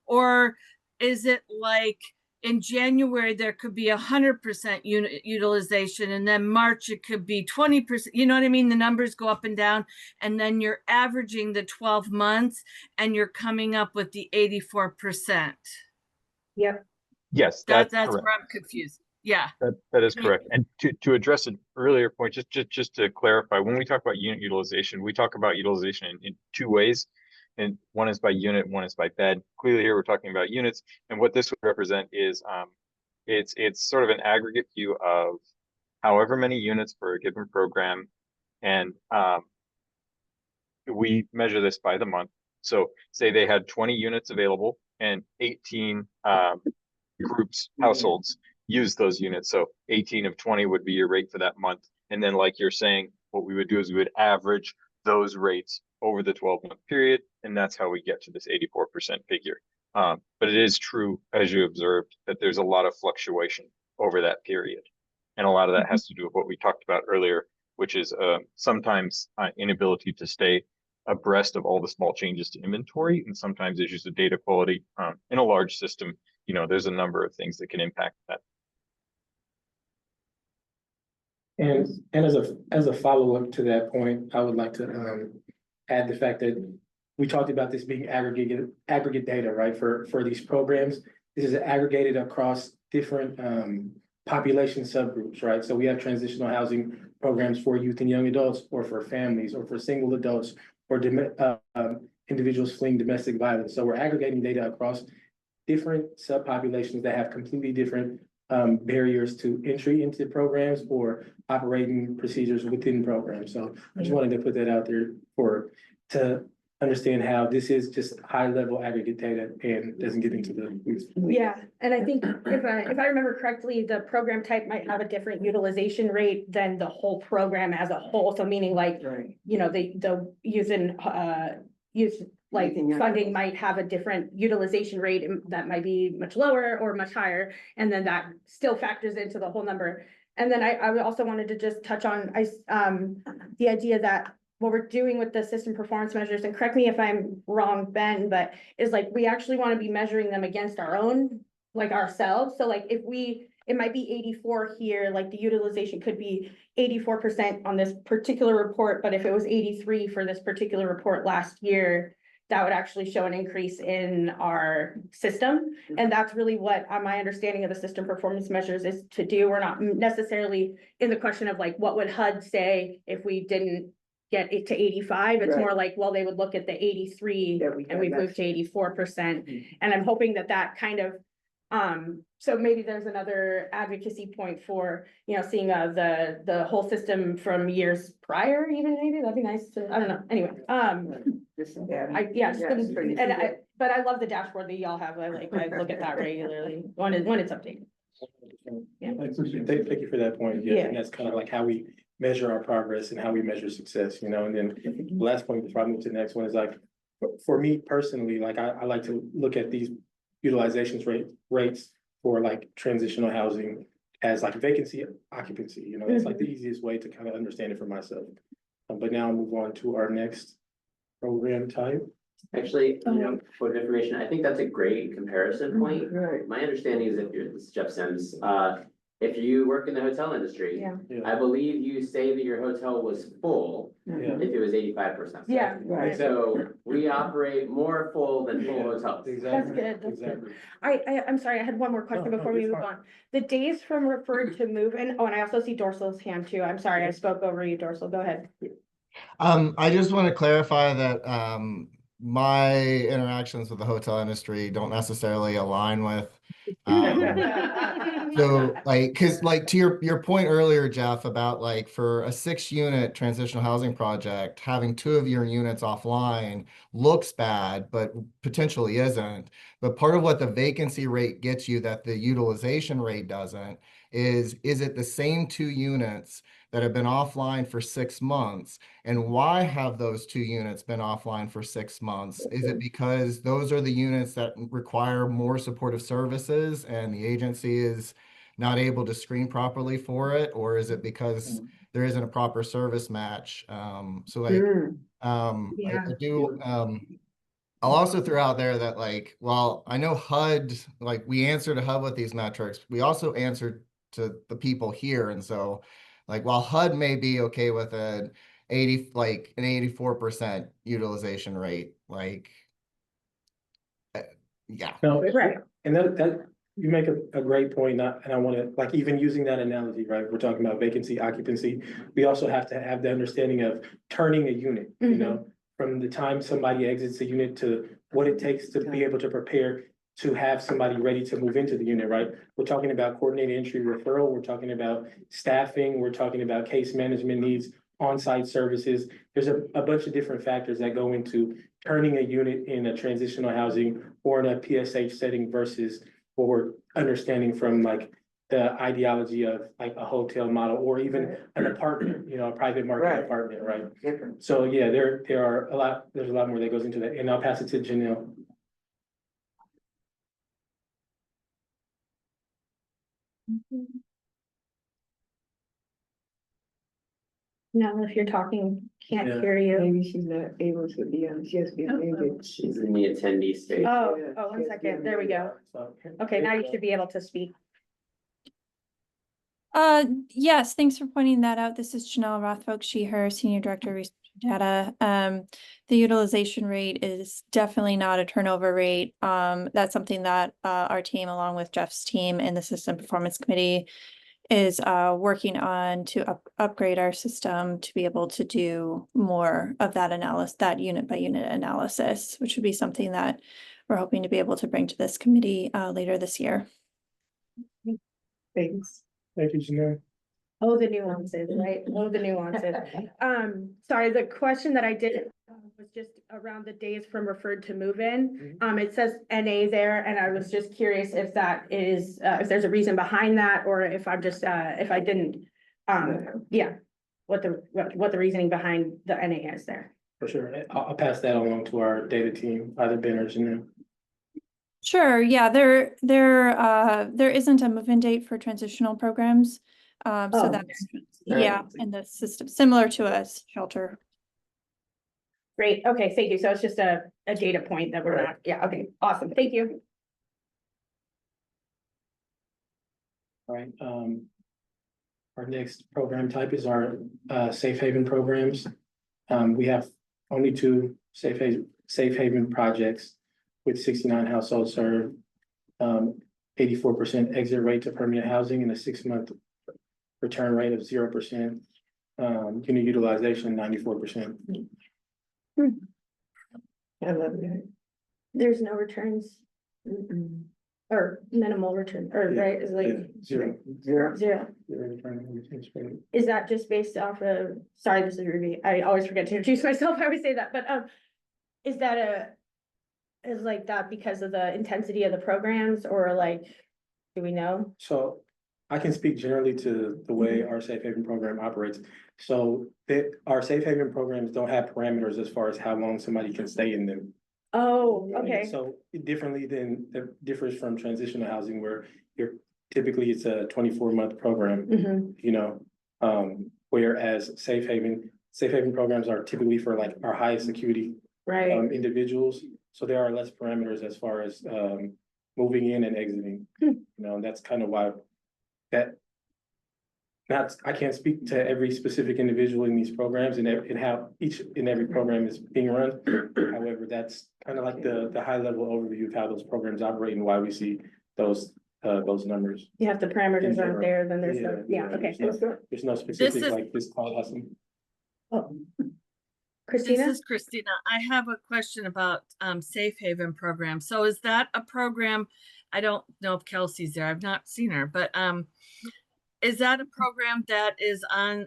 Speaker 9: Or is it like in January, there could be 100% unit utilization, and then March, it could be 20%. You know what I mean? The numbers go up and down, and then you're averaging the 12 months and you're coming up with the 84%.
Speaker 1: Yep.
Speaker 16: Yes,
Speaker 9: That's
Speaker 16: correct.
Speaker 9: where I'm confused. Yeah.
Speaker 16: That is correct. And to address an earlier point, just to clarify, when we talk about unit utilization, we talk about utilization in two ways. And one is by unit, one is by bed. Clearly here we're talking about units. And what this would represent is it's sort of an aggregate view of however many units for a given program. And we measure this by the month. So say they had 20 units available and 18 groups, households use those units. So 18 of 20 would be your rate for that month. And then like you're saying, what we would do is we would average those rates over the 12-month period. And that's how we get to this 84% figure. But it is true, as you observed, that there's a lot of fluctuation over that period. And a lot of that has to do with what we talked about earlier, which is sometimes inability to stay abreast of all the small changes to inventory, and sometimes issues of data quality. In a large system, you know, there's a number of things that can impact that.
Speaker 17: And as a follow-up to that point, I would like to add the fact that we talked about this being aggregate data, right? For these programs, this is aggregated across different population subgroups, right? So we have transitional housing programs for youth and young adults, or for families, or for single adults, or individuals fleeing domestic violence. So we're aggregating data across different subpopulations that have completely different barriers to entry into programs or operating procedures within programs. So I just wanted to put that out there to understand how this is just high level aggregate data and doesn't get into the.
Speaker 1: Yeah, and I think if I remember correctly, the program type might have a different utilization rate than the whole program as a whole. So meaning like, you know, the funding might have a different utilization rate that might be much lower or much higher. And then that still factors into the whole number. And then I also wanted to just touch on the idea that what we're doing with the system performance measures, and correct me if I'm wrong, Ben, but is like, we actually want to be measuring them against our own, like ourselves. So like it might be 84 here, like the utilization could be 84% on this particular report, but if it was 83 for this particular report last year, that would actually show an increase in our system. And that's really what my understanding of the system performance measures is to do. We're not necessarily in the question of like, what would HUD say if we didn't get it to 85? It's more like, well, they would look at the 83 and we moved to 84%. And I'm hoping that kind of, so maybe there's another advocacy point for, you know, seeing the whole system from years prior, even maybe that'd be nice to, I don't know, anyway. But I love the dashboard that y'all have. I look at that regularly when it's updated. Yeah.
Speaker 17: Thank you for that point. Yeah, and that's kind of like how we measure our progress and how we measure success, you know. And then the last point before I move to the next one is like, for me personally, like I like to look at these utilizations rates for like transitional housing as like vacancy occupancy, you know. That's like the easiest way to kind of understand it for myself. But now I'll move on to our next program type.
Speaker 5: Actually, you know, for information, I think that's a great comparison point. My understanding is this is Jeff Sims, if you work in the hotel industry, I believe you say that your hotel was full if it was 85%.
Speaker 1: Yeah, right.
Speaker 5: So we operate more full than full hotels.
Speaker 1: That's good. That's good. I'm sorry, I had one more question before we move on. The days from referred to move in, and I also see Dorsal's hand too. I'm sorry, I spoke over you, Dorsal. Go ahead.
Speaker 4: I just want to clarify that my interactions with the hotel industry don't necessarily align with so like, cause like to your point earlier, Jeff, about like for a 6-unit transitional housing project, having 2 of your units offline looks bad, but potentially isn't. But part of what the vacancy rate gets you that the utilization rate doesn't is it the same 2 units that have been offline for 6 months? And why have those 2 units been offline for 6 months? Is it because those are the units that require more supportive services and the agency is not able to screen properly for it? Or is it because there isn't a proper service match? So like, I do, I'll also throw out there that like, well, I know HUD, like we answer to HUD with these metrics, we also answer to the people here. And so like, while HUD may be okay with an 84% utilization rate, like, yeah.
Speaker 17: No,
Speaker 1: Right.
Speaker 17: and that, you make a great point, and I want to, like, even using that analogy, right? We're talking about vacancy, occupancy. We also have to have the understanding of turning a unit, you know, from the time somebody exits the unit to what it takes to be able to prepare to have somebody ready to move into the unit, right? We're talking about coordinated entry referral, we're talking about staffing, we're talking about case management needs, on-site services. There's a bunch of different factors that go into turning a unit in a transitional housing or in a PSH setting versus what we're understanding from like the ideology of like a hotel model or even an apartment, you know, a private market apartment, right?
Speaker 6: Different.
Speaker 17: So yeah, there's a lot more that goes into that, and I'll pass it to Janelle.
Speaker 1: No, if you're talking, can't
Speaker 17: Yeah.
Speaker 1: hear you.
Speaker 6: Maybe she's not able to be on, she has to be unmuted.
Speaker 5: She's in the attendee stage.
Speaker 1: Oh,
Speaker 6: Yeah,
Speaker 1: oh, one
Speaker 6: she has to be
Speaker 1: second. There we go.
Speaker 17: So,
Speaker 1: Okay, now you should be able to speak.
Speaker 18: Yes, thanks for pointing that out. This is Janelle Rothfolk, she, her, Senior Director of Research and Data. The utilization rate is definitely not a turnover rate. That's something that our team, along with Jeff's team and the System Performance Committee, is working on to upgrade our system to be able to do more of that analysis, that unit by unit analysis, which would be something that we're hoping to be able to bring to this committee later this year.
Speaker 6: Thanks.
Speaker 17: Thank you, Janelle.
Speaker 1: Oh, the nuances, right? Oh, the nuances. Sorry, the question that I did was just around the days from referred to move-in. It says NA there, and I was just curious if that is, if there's a reason behind that, or if I'm just, if I didn't, yeah, what the reasoning behind the NA is there.
Speaker 17: For sure, I'll pass that along to our data team, either Ben or Janelle.
Speaker 18: Sure, yeah, there isn't a move-in date for transitional programs. So that's, yeah, in the system, similar to a shelter.
Speaker 1: Great, okay, thank you. So it's just a data point that we're not, yeah, okay, awesome, thank you.
Speaker 17: All right, our next program type is our safe haven programs. We have only 2 safe haven projects with 69 households served, 84% exit rate to permanent housing, and a 6-month return rate of 0%. Unit utilization 94%.
Speaker 6: I love that.
Speaker 1: There's no returns. Or minimal return, or right, is like
Speaker 17: Zero.
Speaker 1: zero. Is that just based off of, sorry, this is Ruby, I always forget to introduce myself, I always say that, but is that is like that because of the intensity of the programs, or like, do we know?
Speaker 17: So I can speak generally to the way our safe haven program operates. So our safe haven programs don't have parameters as far as how long somebody can stay in them.
Speaker 1: Oh, okay.
Speaker 17: So differently than, that differs from transitional housing where typically it's a 24-month program, you know, whereas safe haven programs are typically for like our highest acuity individuals. So there are less parameters as far as moving in and exiting, you know, and that's kind of why I can't speak to every specific individual in these programs and how each and every program is being run. However, that's kind of like the high level overview of how those programs operate and why we see those numbers.
Speaker 1: Yeah, if the parameters aren't there, then there's no, yeah, okay.
Speaker 17: There's no specific
Speaker 9: This is-
Speaker 17: like this call has some.
Speaker 1: Oh. Christina?
Speaker 9: This is Christina. I have a question about Safe Haven program. So is that a program? I don't know if Kelsey's there. I've not seen her, but is that a program that is on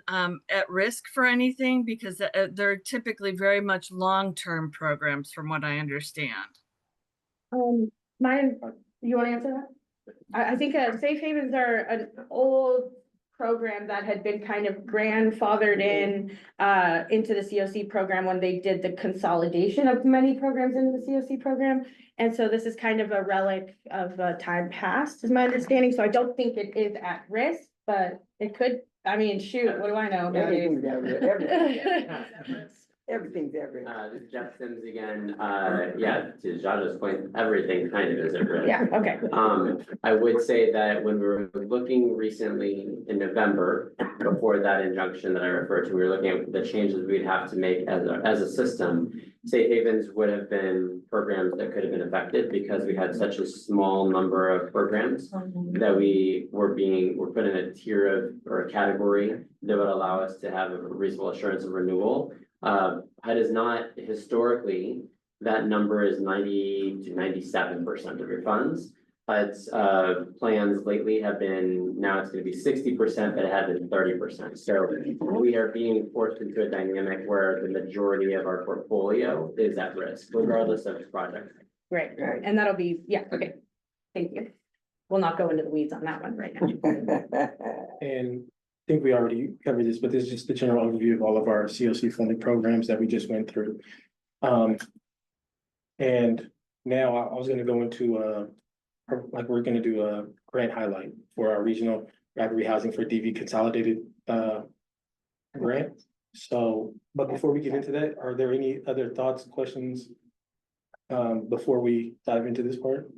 Speaker 9: at risk for anything? Because they're typically very much long-term programs from what I understand.
Speaker 1: You want to answer that? I think safe havens are an old program that had been kind of grandfathered in into the COC program when they did the consolidation of many programs into the COC program. And so this is kind of a relic of time past, is my understanding. So I don't think it is at risk, but it could, I mean, shoot, what do I know?
Speaker 6: Everything's everything.
Speaker 5: This is Jeff Sims again. Yeah, to Jaja's point, everything kind of is at risk.
Speaker 1: Yeah, okay.
Speaker 5: I would say that when we were looking recently in November, before that injunction that I referred to, we were looking at the changes we'd have to make as a system. Safe havens would have been programs that could have been affected because we had such a small number of programs that we're put in a tier of, or a category that would allow us to have a reasonable assurance of renewal. HUD is not historically, that number is 90 to 97% of your funds. HUD's plans lately have been, now it's gonna be 60%, but it had been 30%. So we are being forced into a dynamic where the majority of our portfolio is at risk, regardless of project.
Speaker 1: Right, and that'll be, yeah, okay, thank you. We'll not go into the weeds on that one right now.
Speaker 17: And I think we already covered this, but this is just the general overview of all of our COC funded programs that we just went through. And now I was gonna go into we're gonna do a grant highlight for our regional rapid rehousing for DV consolidated grant. So, but before we get into that, are there any other thoughts, questions before we dive into this part?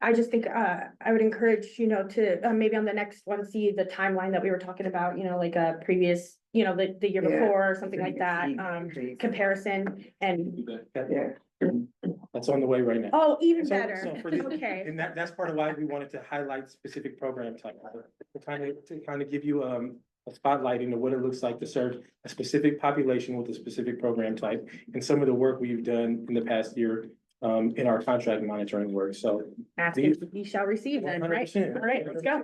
Speaker 1: I just think, I would encourage, to, maybe on the next one, see the timeline that we were talking about, like a previous, the year
Speaker 6: Yeah.
Speaker 1: before, or something like that, comparison and.
Speaker 6: Yeah.
Speaker 17: That's on the way right now.
Speaker 1: Oh, even
Speaker 17: So-
Speaker 1: better,
Speaker 17: so for this-
Speaker 1: okay.
Speaker 17: And that's part of why we wanted to highlight specific program type, to kind of give you a spotlight into what it looks like to serve a specific population with a specific program type, and some of the work we've done in the past year in our contract monitoring work. So
Speaker 1: Ask
Speaker 17: these-
Speaker 1: and you shall receive then, right?
Speaker 17: 100%.
Speaker 1: All right, let's go.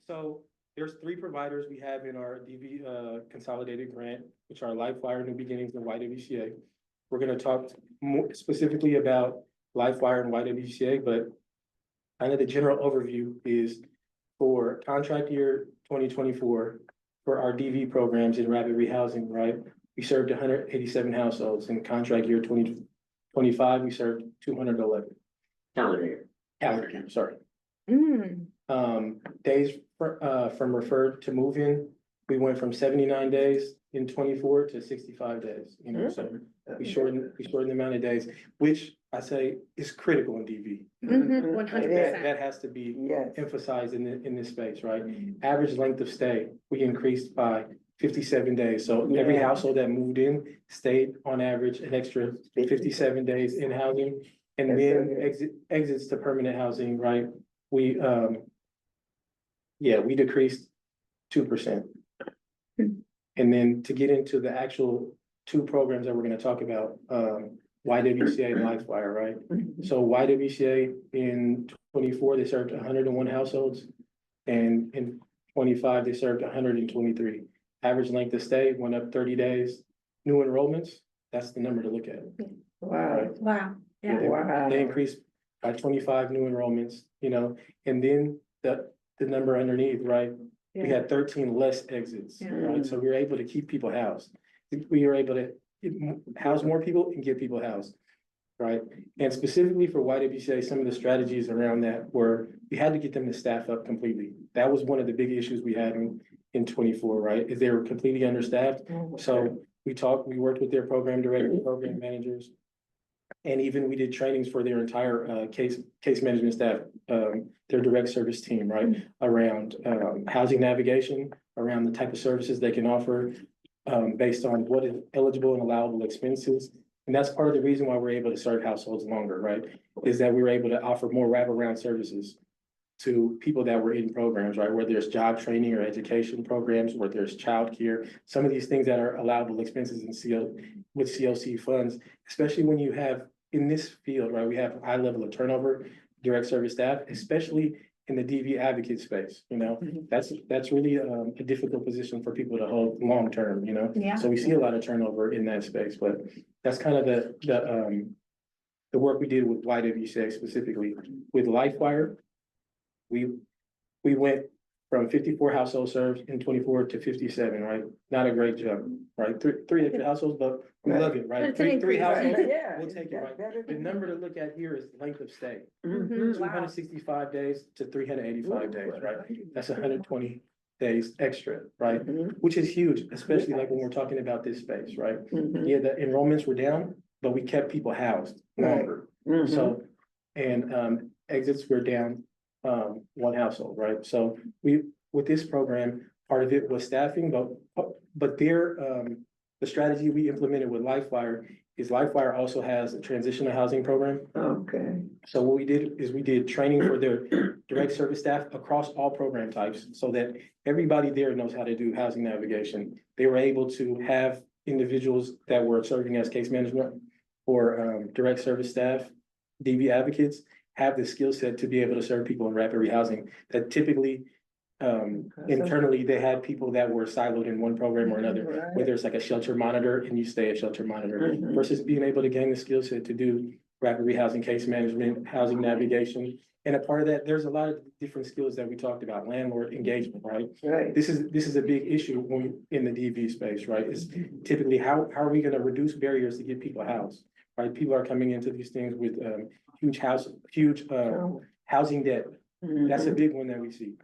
Speaker 17: So there's 3 providers we have in our DV consolidated grant, which are LifeWire, New Beginnings, and YWCA. We're gonna talk more specifically about LifeWire and YWCA, but kind of the general overview is for contract year 2024, for our DV programs in rapid rehousing, right? We served 187 households. In contract year 2025, we served 211.
Speaker 5: Calendar year.
Speaker 17: Calendar year, sorry.
Speaker 1: Mm.
Speaker 17: Days from referred to move-in, we went from 79 days in 24 to 65 days, so we shortened the amount of days, which I say is critical in DV.
Speaker 1: 100%.
Speaker 17: That has to be
Speaker 6: Yes.
Speaker 17: emphasized in this space, right? Average length of stay, we increased by 57 days. So every
Speaker 6: Yeah.
Speaker 17: household that moved in stayed on average an extra 57 days in housing. And
Speaker 6: That's
Speaker 17: then
Speaker 6: so good.
Speaker 17: exits to permanent housing, right? We decreased 2%. And then to get into the actual 2 programs that we're gonna talk about, YWCA and LifeWire, right? So YWCA in 24, they served 101 households. And in 25, they served 123. Average length of stay went up 30 days. New enrollments, that's the number to look at.
Speaker 6: Wow.
Speaker 1: Wow, yeah.
Speaker 6: Wow.
Speaker 17: They increased by 25 new enrollments, and then the number underneath, right? We had 13 less exits, right? So we were able to keep people housed. We were able to house more people and get people housed, right? And specifically for YWCA, some of the strategies around that were, we had to get them to staff up completely. That was one of the big issues we had in 24, right? Is they were completely understaffed. So we worked with their program directors, program managers. And even we did trainings for their entire case management staff, their direct service team, right? Around housing navigation, around the type of services they can offer based on what is eligible and allowable expenses. And that's part of the reason why we're able to serve households longer, right? Is that we were able to offer more wraparound services to people that were in programs, right? Whether there's job training or education programs, where there's childcare, some of these things that are allowable expenses with COC funds, especially when you have in this field, right? We have a high level of turnover, direct service staff, especially in the DV advocate space, that's really a difficult position for people to hold long term,
Speaker 1: Yeah.
Speaker 17: So we see a lot of turnover in that space, but that's kind of the work we did with YWCA specifically. With LifeWire, we went from 54 households served in 24 to 57, right? Not a great jump, right? Three extra households, but we love it, right?
Speaker 1: It's an
Speaker 17: Three
Speaker 1: increase,
Speaker 17: households,
Speaker 1: right?
Speaker 6: Yeah.
Speaker 17: we'll take it, right?
Speaker 6: Better
Speaker 17: The
Speaker 6: than-
Speaker 17: number to look at here is length of stay.
Speaker 1: Mhm, wow.
Speaker 17: 265 days to 385 days, right? That's 120 days extra, right? Which is huge, especially like when we're talking about this space, right? Yeah, the enrollments were down, but we kept people housed longer. So, and exits were down, one household, right? So with this program, part of it was staffing, but the strategy we implemented with LifeWire is LifeWire also has a transitional housing program.
Speaker 6: Okay.
Speaker 17: So what we did is we did training for their direct service staff across all program types so that everybody there knows how to do housing navigation. They were able to have individuals that were serving as case management or direct service staff, DV advocates, have the skill set to be able to serve people in rapid rehousing that typically internally, they had people that were siloed in one program or another, whether it's like a shelter monitor and you stay a shelter monitor versus being able to gain the skill set to do rapid rehousing, case management, housing navigation. And a part of that, there's a lot of different skills that we talked about, landlord engagement, right?
Speaker 6: Right.
Speaker 17: This is a big issue in the DV space, right? It's typically how are we going to reduce barriers to get people housed, right? People are coming into these things with huge housing debt. That's a big one that we see.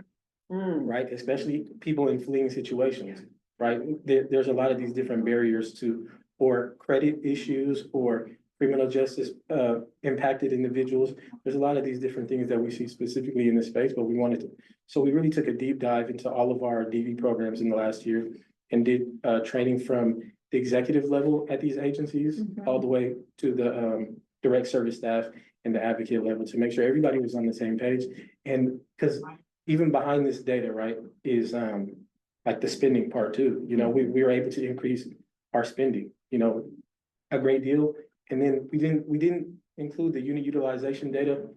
Speaker 17: Right? Especially people in fleeing situations, right? There's a lot of these different barriers to, or credit issues or criminal justice impacted individuals. There's a lot of these different things that we see specifically in this space, but so we really took a deep dive into all of our DV programs in the last year and did training from the executive level at these agencies all the way to the direct service staff and the advocate level to make sure everybody was on the same page. And because even behind this data, right, is like the spending part too. You know, we were able to increase our spending, you know, a great deal. And then we didn't include the unit utilization data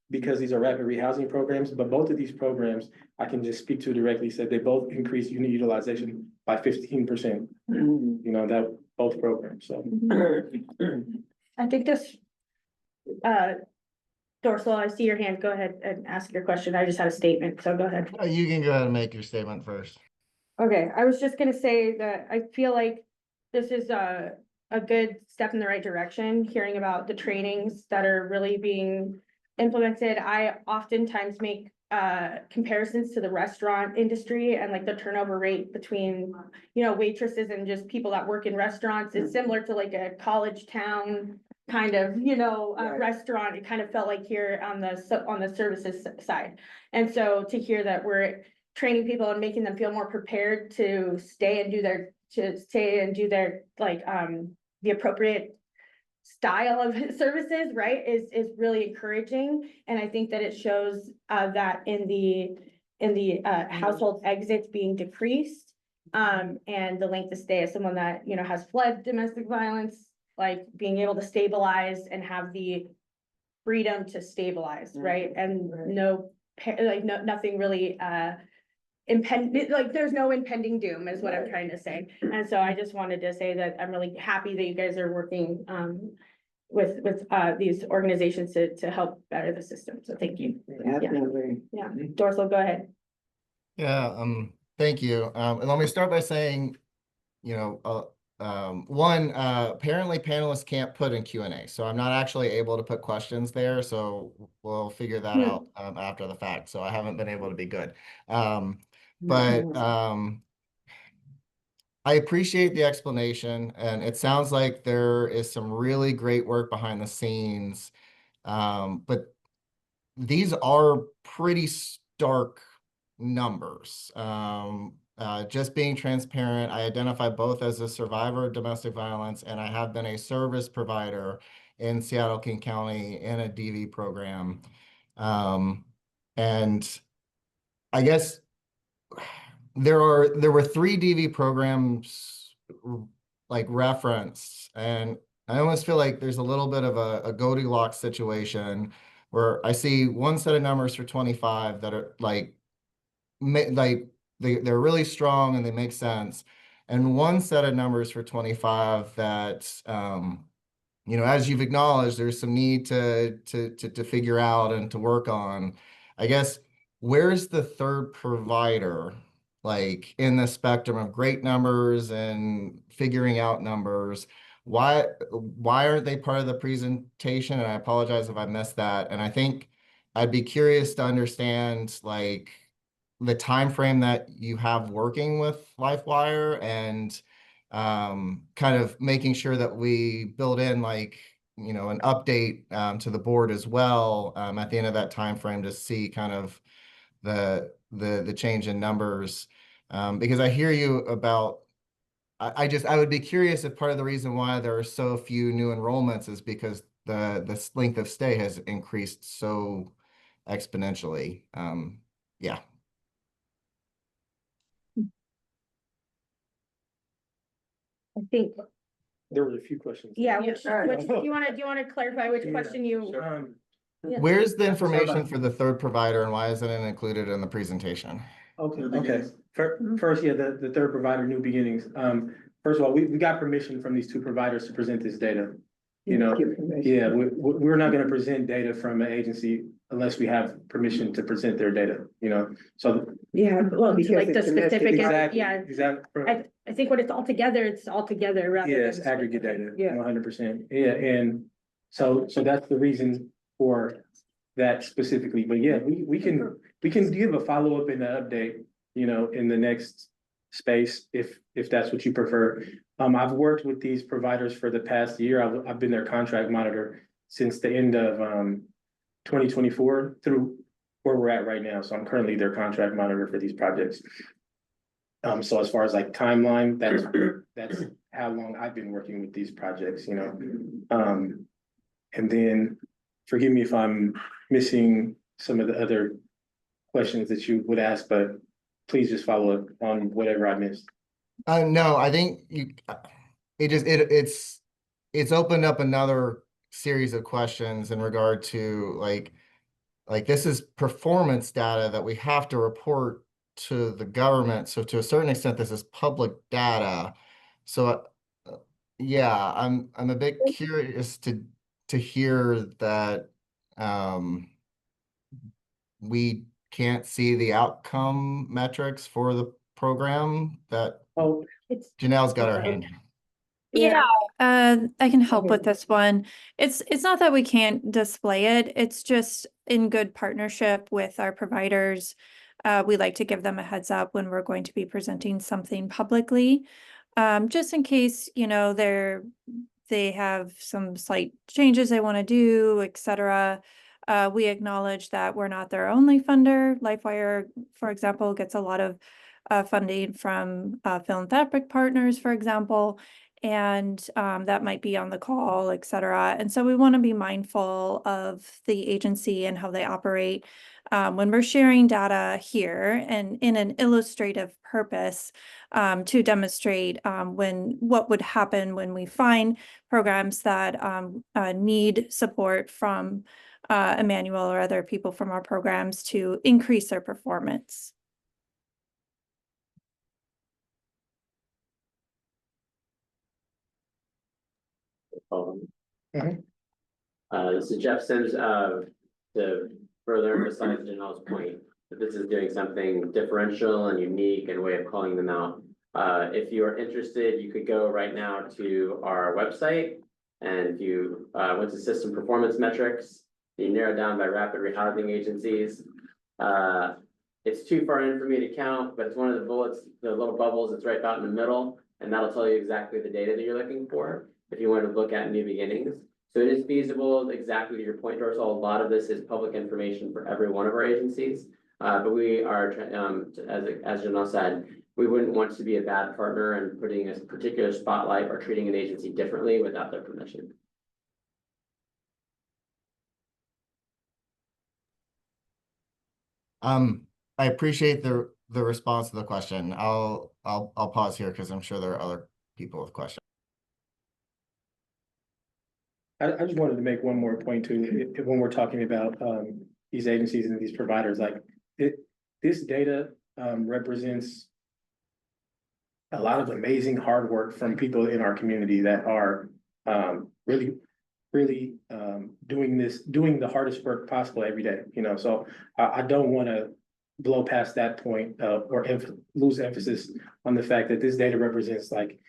Speaker 17: because these are rapid rehousing programs, but both of these programs, I can just speak to directly, said they both increase unit utilization by 15%. You know, that both programs, so.
Speaker 1: I think this, Dorsal, I see your hand. Go ahead and ask your question. I just had a statement, so go ahead.
Speaker 4: You can go ahead and make your statement first.
Speaker 1: Okay, I was just gonna say that I feel like this is a good step in the right direction, hearing about the trainings that are really being implemented. I oftentimes make comparisons to the restaurant industry and like the turnover rate between, you know, waitresses and just people that work in restaurants. It's similar to like a college town kind of, you know, restaurant. It kind of felt like here on the services side. And so to hear that we're training people and making them feel more prepared to stay and do their like the appropriate style of services, right, is really encouraging. And I think that it shows that in the household exits being decreased, and the length of stay as someone that, you know, has fled domestic violence, like being able to stabilize and have the freedom to stabilize, right? And nothing really there's no impending doom is what I'm trying to say. And so I just wanted to say that I'm really happy that you guys are working with these organizations to help better the system. So thank you.
Speaker 6: Definitely.
Speaker 1: Yeah, Dorsal, go ahead.
Speaker 4: Yeah, thank you. And let me start by saying, you know, one, apparently panelists can't put in Q&A, so I'm not actually able to put questions there. So we'll figure that out after the fact. So I haven't been able to be good. But I appreciate the explanation, and it sounds like there is some really great work behind the scenes. But these are pretty stark numbers. Just being transparent, I identify both as a survivor of domestic violence, and I have been a service provider in Seattle, King County in a DV program. And I guess there were 3 DV programs like referenced, and I almost feel like there's a little bit of a Goldilocks situation where I see one set of numbers for 25 that are they're really strong and they make sense, and one set of numbers for 25 that you know, as you've acknowledged, there's some need to figure out and to work on. I guess, where's the third provider, like in the spectrum of great numbers and figuring out numbers? Why aren't they part of the presentation? And I apologize if I missed that. And I think I'd be curious to understand, like, the timeframe that you have working with LifeWire and kind of making sure that we build in like, you know, an update to the board as well at the end of that timeframe to see kind of the change in numbers. Because I hear you about, I would be curious if part of the reason why there are so few new enrollments is because the length of stay has increased so exponentially. Yeah.
Speaker 1: I think,
Speaker 17: There were a few questions.
Speaker 1: yeah, which, do you wanna clarify which question you? Yeah.
Speaker 4: Where's the information for the third provider and why isn't it included in the presentation?
Speaker 17: Okay. First, yeah, the third provider, New Beginnings. First of all, we got permission from these two providers to present this data. You know, yeah, we're not gonna present data from an agency unless we have permission to present their data, you know, so.
Speaker 1: Yeah, well,
Speaker 6: Because
Speaker 1: like the
Speaker 6: it's domestic.
Speaker 1: specific,
Speaker 17: Exactly,
Speaker 1: yeah,
Speaker 17: exactly.
Speaker 1: I think when it's all together rather
Speaker 17: Yeah,
Speaker 1: than.
Speaker 17: it's aggregate data,
Speaker 1: Yeah.
Speaker 17: 100%. Yeah, and so that's the reason for that specifically. But yeah, we can give a follow-up and an update, you know, in the next space if that's what you prefer. I've worked with these providers for the past year. I've been their contract monitor since the end of 2024 through where we're at right now. So I'm currently their contract monitor for these projects. So as far as like timeline, that's how long I've been working with these projects, you know. And then forgive me if I'm missing some of the other questions that you would ask, but please just follow up on whatever I missed.
Speaker 4: No, I think it's opened up another series of questions in regard to like this is performance data that we have to report to the government. So to a certain extent, this is public data. So yeah, I'm a bit curious to hear that we can't see the outcome metrics for the program that Janelle's got her hand.
Speaker 18: Yeah, I can help with this one. It's not that we can't display it. It's just in good partnership with our providers. We like to give them a heads up when we're going to be presenting something publicly. Just in case, you know, they have some slight changes they want to do, etc. We acknowledge that we're not their only funder. LifeWire, for example, gets a lot of funding from philanthropic partners, for example, and that might be on the call, etc. And so we want to be mindful of the agency and how they operate when we're sharing data here and in an illustrative purpose to demonstrate what would happen when we find programs that need support from Emmanuel or other people from our programs to increase their performance.
Speaker 5: This is Jeff Sims, to further emphasize Janelle's point, that this is doing something differential and unique and way of calling them out. If you are interested, you could go right now to our website, and if you went to system performance metrics, you narrow down by rapid rehousing agencies. It's too far in for me to count, but it's one of the bullets, the little bubbles, it's right about in the middle, and that'll tell you exactly the data that you're looking for if you want to look at New Beginnings. So it is feasible, exactly to your point, Dorsal. A lot of this is public information for every one of our agencies. But we are, as Janelle said, we wouldn't want to be a bad partner and putting a particular spotlight or treating an agency differently without their permission.
Speaker 4: I appreciate the response to the question. I'll pause here because I'm sure there are other people with questions.
Speaker 17: I just wanted to make one more point too, when we're talking about these agencies and these providers, like this data represents a lot of amazing hard work from people in our community that are really doing the hardest work possible every day, you know. So I don't want to blow past that point or lose emphasis on the fact that this data represents like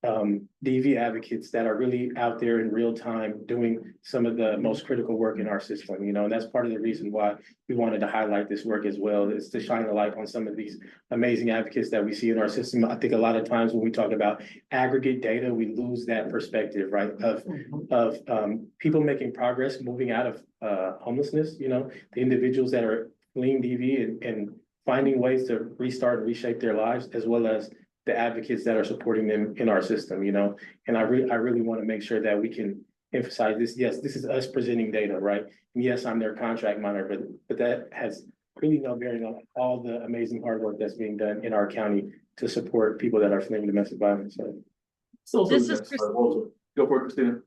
Speaker 17: DV advocates that are really out there in real time doing some of the most critical work in our system, you know, and that's part of the reason why we wanted to highlight this work as well, is to shine a light on some of these amazing advocates that we see in our system. I think a lot of times when we talk about aggregate data, we lose that perspective, right, of people making progress, moving out of homelessness, you know, the individuals that are fleeing DV and finding ways to restart and reshape their lives, as well as the advocates that are supporting them in our system, you know, and I really want to make sure that we can emphasize this. Yes, this is us presenting data, right? And yes, I'm their contract monitor, but that has really no bearing on all the amazing hard work that's being done in our county to support people that are fleeing domestic violence. So
Speaker 9: This is
Speaker 15: Go for it, Christina.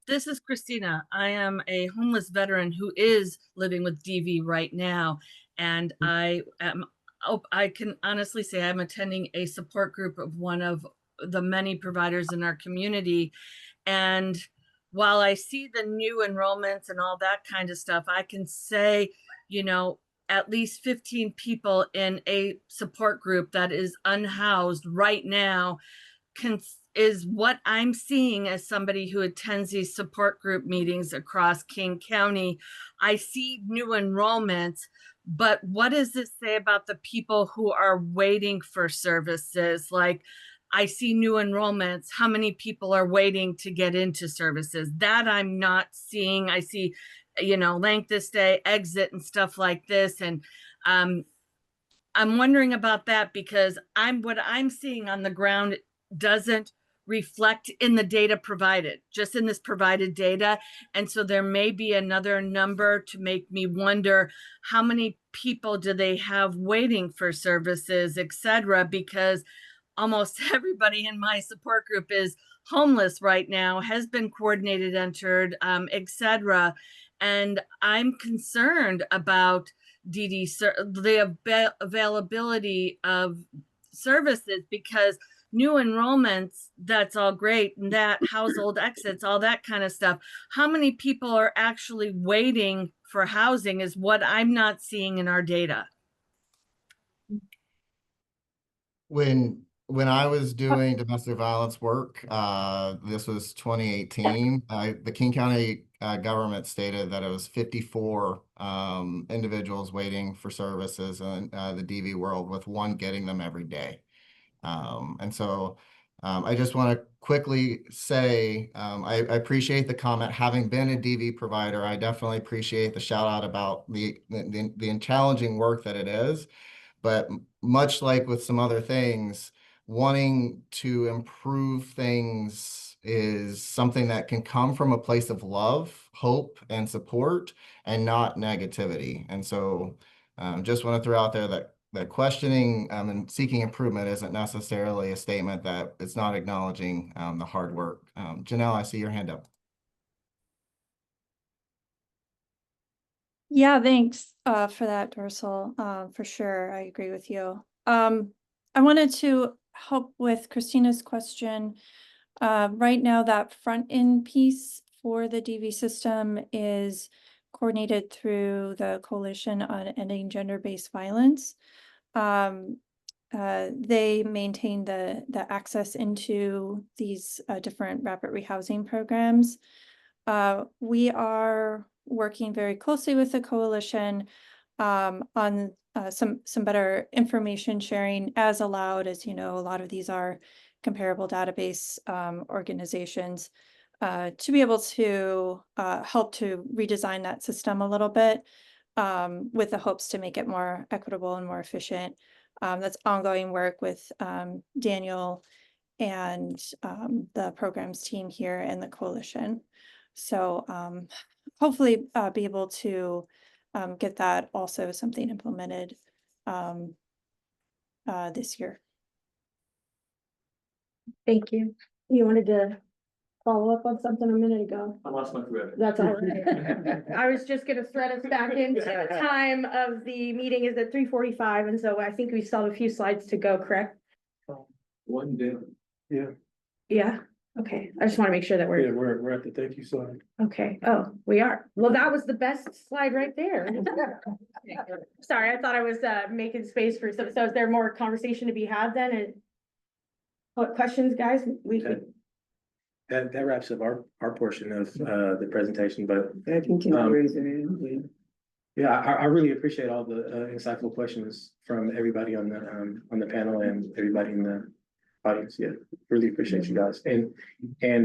Speaker 9: This is Christina. I am a homeless veteran who is living with DV right now. And I can honestly say I'm attending a support group of one of the many providers in our community. And while I see the new enrollments and all that kind of stuff, I can say, you know, at least 15 people in a support group that is unhoused right now is what I'm seeing as somebody who attends these support group meetings across King County. I see new enrollments, but what does this say about the people who are waiting for services? Like, I see new enrollments. How many people are waiting to get into services? That I'm not seeing. I see, you know, length of stay, exit and stuff like this. And I'm wondering about that because what I'm seeing on the ground doesn't reflect in the data provided, just in this provided data. And so there may be another number to make me wonder how many people do they have waiting for services, et cetera, because almost everybody in my support group is homeless right now, has been coordinated, entered, et cetera. And I'm concerned about the availability of services because new enrollments, that's all great, and that household exits, all that kind of stuff. How many people are actually waiting for housing is what I'm not seeing in our data.
Speaker 4: When I was doing domestic violence work, this was 2018, the King County government stated that it was 54 individuals waiting for services in the DV world, with one getting them every day. And so I just want to quickly say, I appreciate the comment. Having been a DV provider, I definitely appreciate the shout out about the challenging work that it is. But much like with some other things, wanting to improve things is something that can come from a place of love, hope, and support, and not negativity. And so just want to throw out there that questioning and seeking improvement isn't necessarily a statement that it's not acknowledging the hard work. Janelle, I see your hand up.
Speaker 18: Yeah, thanks for that, Dorsal. For sure, I agree with you. I wanted to help with Christina's question. Right now, that front end piece for the DV system is coordinated through the Coalition on Ending Gender-Based Violence. They maintain the access into these different rapid rehousing programs. We are working very closely with the coalition on some better information sharing as allowed. As you know, a lot of these are comparable database organizations to be able to help to redesign that system a little bit with the hopes to make it more equitable and more efficient. That's ongoing work with Daniel and the programs team here and the coalition. So hopefully be able to get that also something implemented this year.
Speaker 1: Thank you. You wanted to follow up on something a minute ago?
Speaker 15: I lost my thread.
Speaker 1: That's all right. I was just gonna thread us back into the time of the meeting is at 3:45, and so I think we still have a few slides to go, correct?
Speaker 15: One down.
Speaker 17: Yeah.
Speaker 1: Yeah, okay. I just want to make sure that
Speaker 17: Yeah,
Speaker 1: we're,
Speaker 17: we're at the thank you slide.
Speaker 1: okay. Oh, we are. Well, that was the best slide right there. Sorry, I thought I was making space for some, so is there more conversation to be had then? And What questions, guys?
Speaker 17: That wraps up our portion of the presentation, but
Speaker 6: I continue raising
Speaker 17: yeah, I really appreciate all the insightful questions from everybody on the panel and everybody in the audience. Yeah, really appreciate you guys. And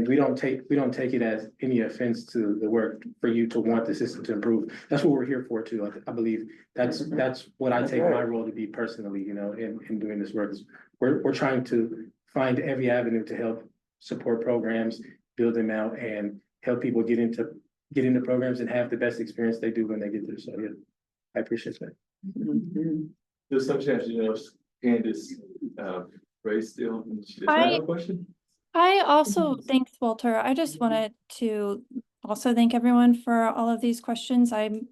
Speaker 17: we don't take it as any offense to the work for you to want the system to improve. That's what we're here for too. I believe that's what I take my role to be personally, you know, in doing this work. We're trying to find every avenue to help support programs, build them out, and help people get into programs and have the best experience they do when they get there. So yeah, I appreciate that.
Speaker 15: There's some chance, you know, Candace, raised still, and she does have a question.
Speaker 18: I also thanks, Walter. I just wanted to also thank everyone for all of these questions. I'm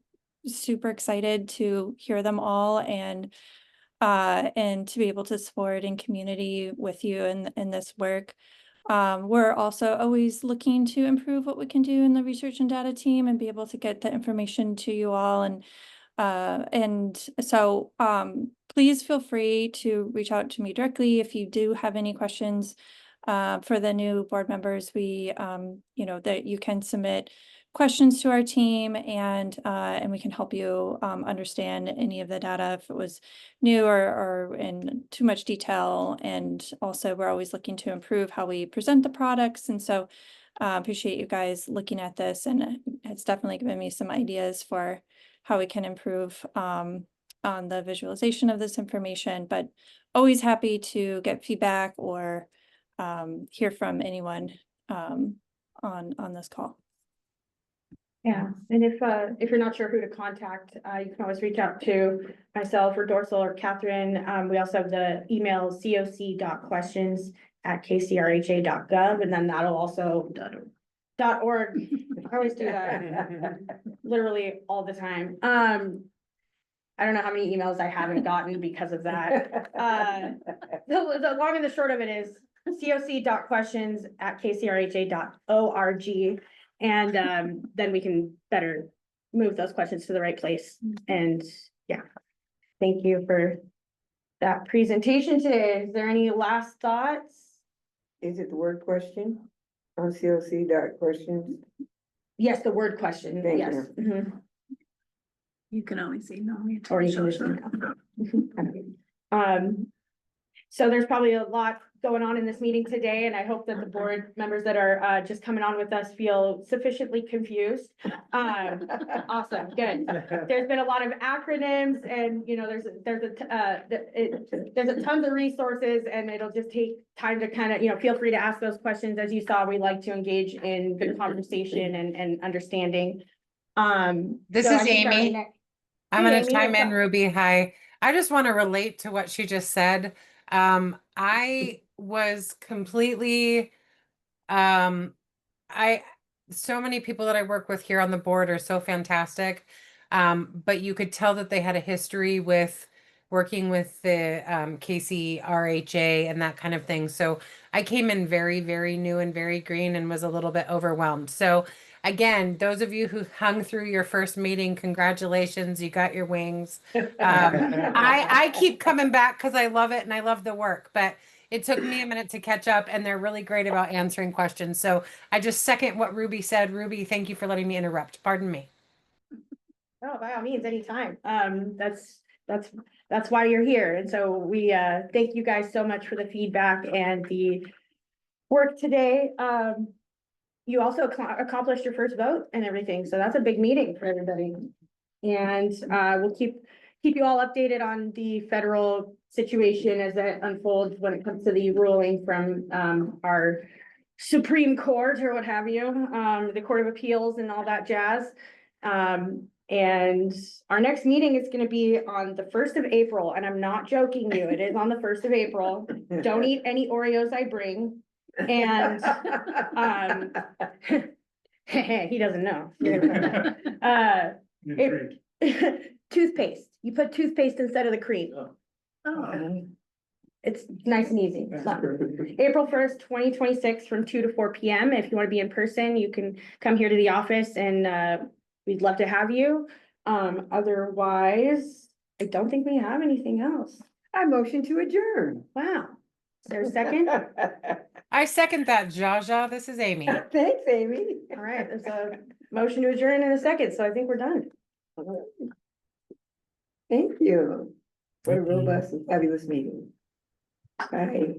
Speaker 18: super excited to hear them all and to be able to support in community with you in this work. We're also always looking to improve what we can do in the research and data team and be able to get the information to you all. And so please feel free to reach out to me directly if you do have any questions. For the new board members, we, you know, that you can submit questions to our team and we can help you understand any of the data if it was new or in too much detail. And also we're always looking to improve how we present the products. And so appreciate you guys looking at this, and it's definitely given me some ideas for how we can improve on the visualization of this information, but always happy to get feedback or hear from anyone on this call.
Speaker 1: Yeah, and if you're not sure who to contact, you can always reach out to myself or Dorsal or Catherine. We also have the email coc.questions@kcrha.gov, and then that'll also .org. I always do that literally all the time. I don't know how many emails I haven't gotten because of that. The long and the short of it is coc.questions@kcrha.org. And then we can better move those questions to the right place. And yeah, thank you for that presentation today. Is there any last thoughts?
Speaker 6: Is it the word question on coc.questions?
Speaker 1: Yes, the word question.
Speaker 6: Thank
Speaker 1: Yes.
Speaker 6: you.
Speaker 1: Mhm.
Speaker 2: You can always email me.
Speaker 1: Or you can just so there's probably a lot going on in this meeting today, and I hope that the board members that are just coming on with us feel sufficiently confused. Awesome, good. There's been a lot of acronyms, and you know, there's a tons of resources, and it'll just take time to kind of, you know, feel free to ask those questions. As you saw, we like to engage in good conversation and understanding.
Speaker 8: This
Speaker 1: so
Speaker 8: is
Speaker 1: I think
Speaker 8: Amy. I'm
Speaker 1: Hey,
Speaker 8: gonna
Speaker 1: Amy,
Speaker 8: chime
Speaker 1: what's
Speaker 8: in,
Speaker 1: up?
Speaker 8: Ruby. Hi. I just want to relate to what she just said. I was completely, so many people that I work with here on the board are so fantastic. But you could tell that they had a history with working with the KCRHA and that kind of thing. So I came in very, very new and very green and was a little bit overwhelmed. So again, those of you who hung through your first meeting, congratulations, you got your wings. I keep coming back because I love it and I love the work, but it took me a minute to catch up, and they're really great about answering questions. So I just second what Ruby said. Ruby, thank you for letting me interrupt. Pardon me.
Speaker 1: Oh, by all means, anytime. That's why you're here. And so we thank you guys so much for the feedback and the work today. You also accomplished your first vote and everything, so that's a big meeting for everybody. And we'll keep you all updated on the federal situation as it unfolds when it comes to the ruling from our Supreme Court or what have you, the Court of Appeals and all that jazz. And our next meeting is going to be on the 1st of April, and I'm not joking you, it is on the 1st of April. Don't eat any Oreos I bring. And he doesn't know. Toothpaste. You put toothpaste instead of the cream. It's nice and easy. April 1st, 2026 from 2 to 4 p.m. If you want to be in person, you can come here to the office and we'd love to have you. Otherwise, I don't think we have anything else.
Speaker 6: I motion to adjourn.
Speaker 1: Wow. there a second?
Speaker 8: I second that, Jaja. This is Amy.
Speaker 6: Thanks, Amy.
Speaker 1: All right, there's a motion to adjourn in a second, so I think we're done.
Speaker 6: Thank you. What a
Speaker 4: Thank you.
Speaker 6: robust and fabulous meeting. Bye.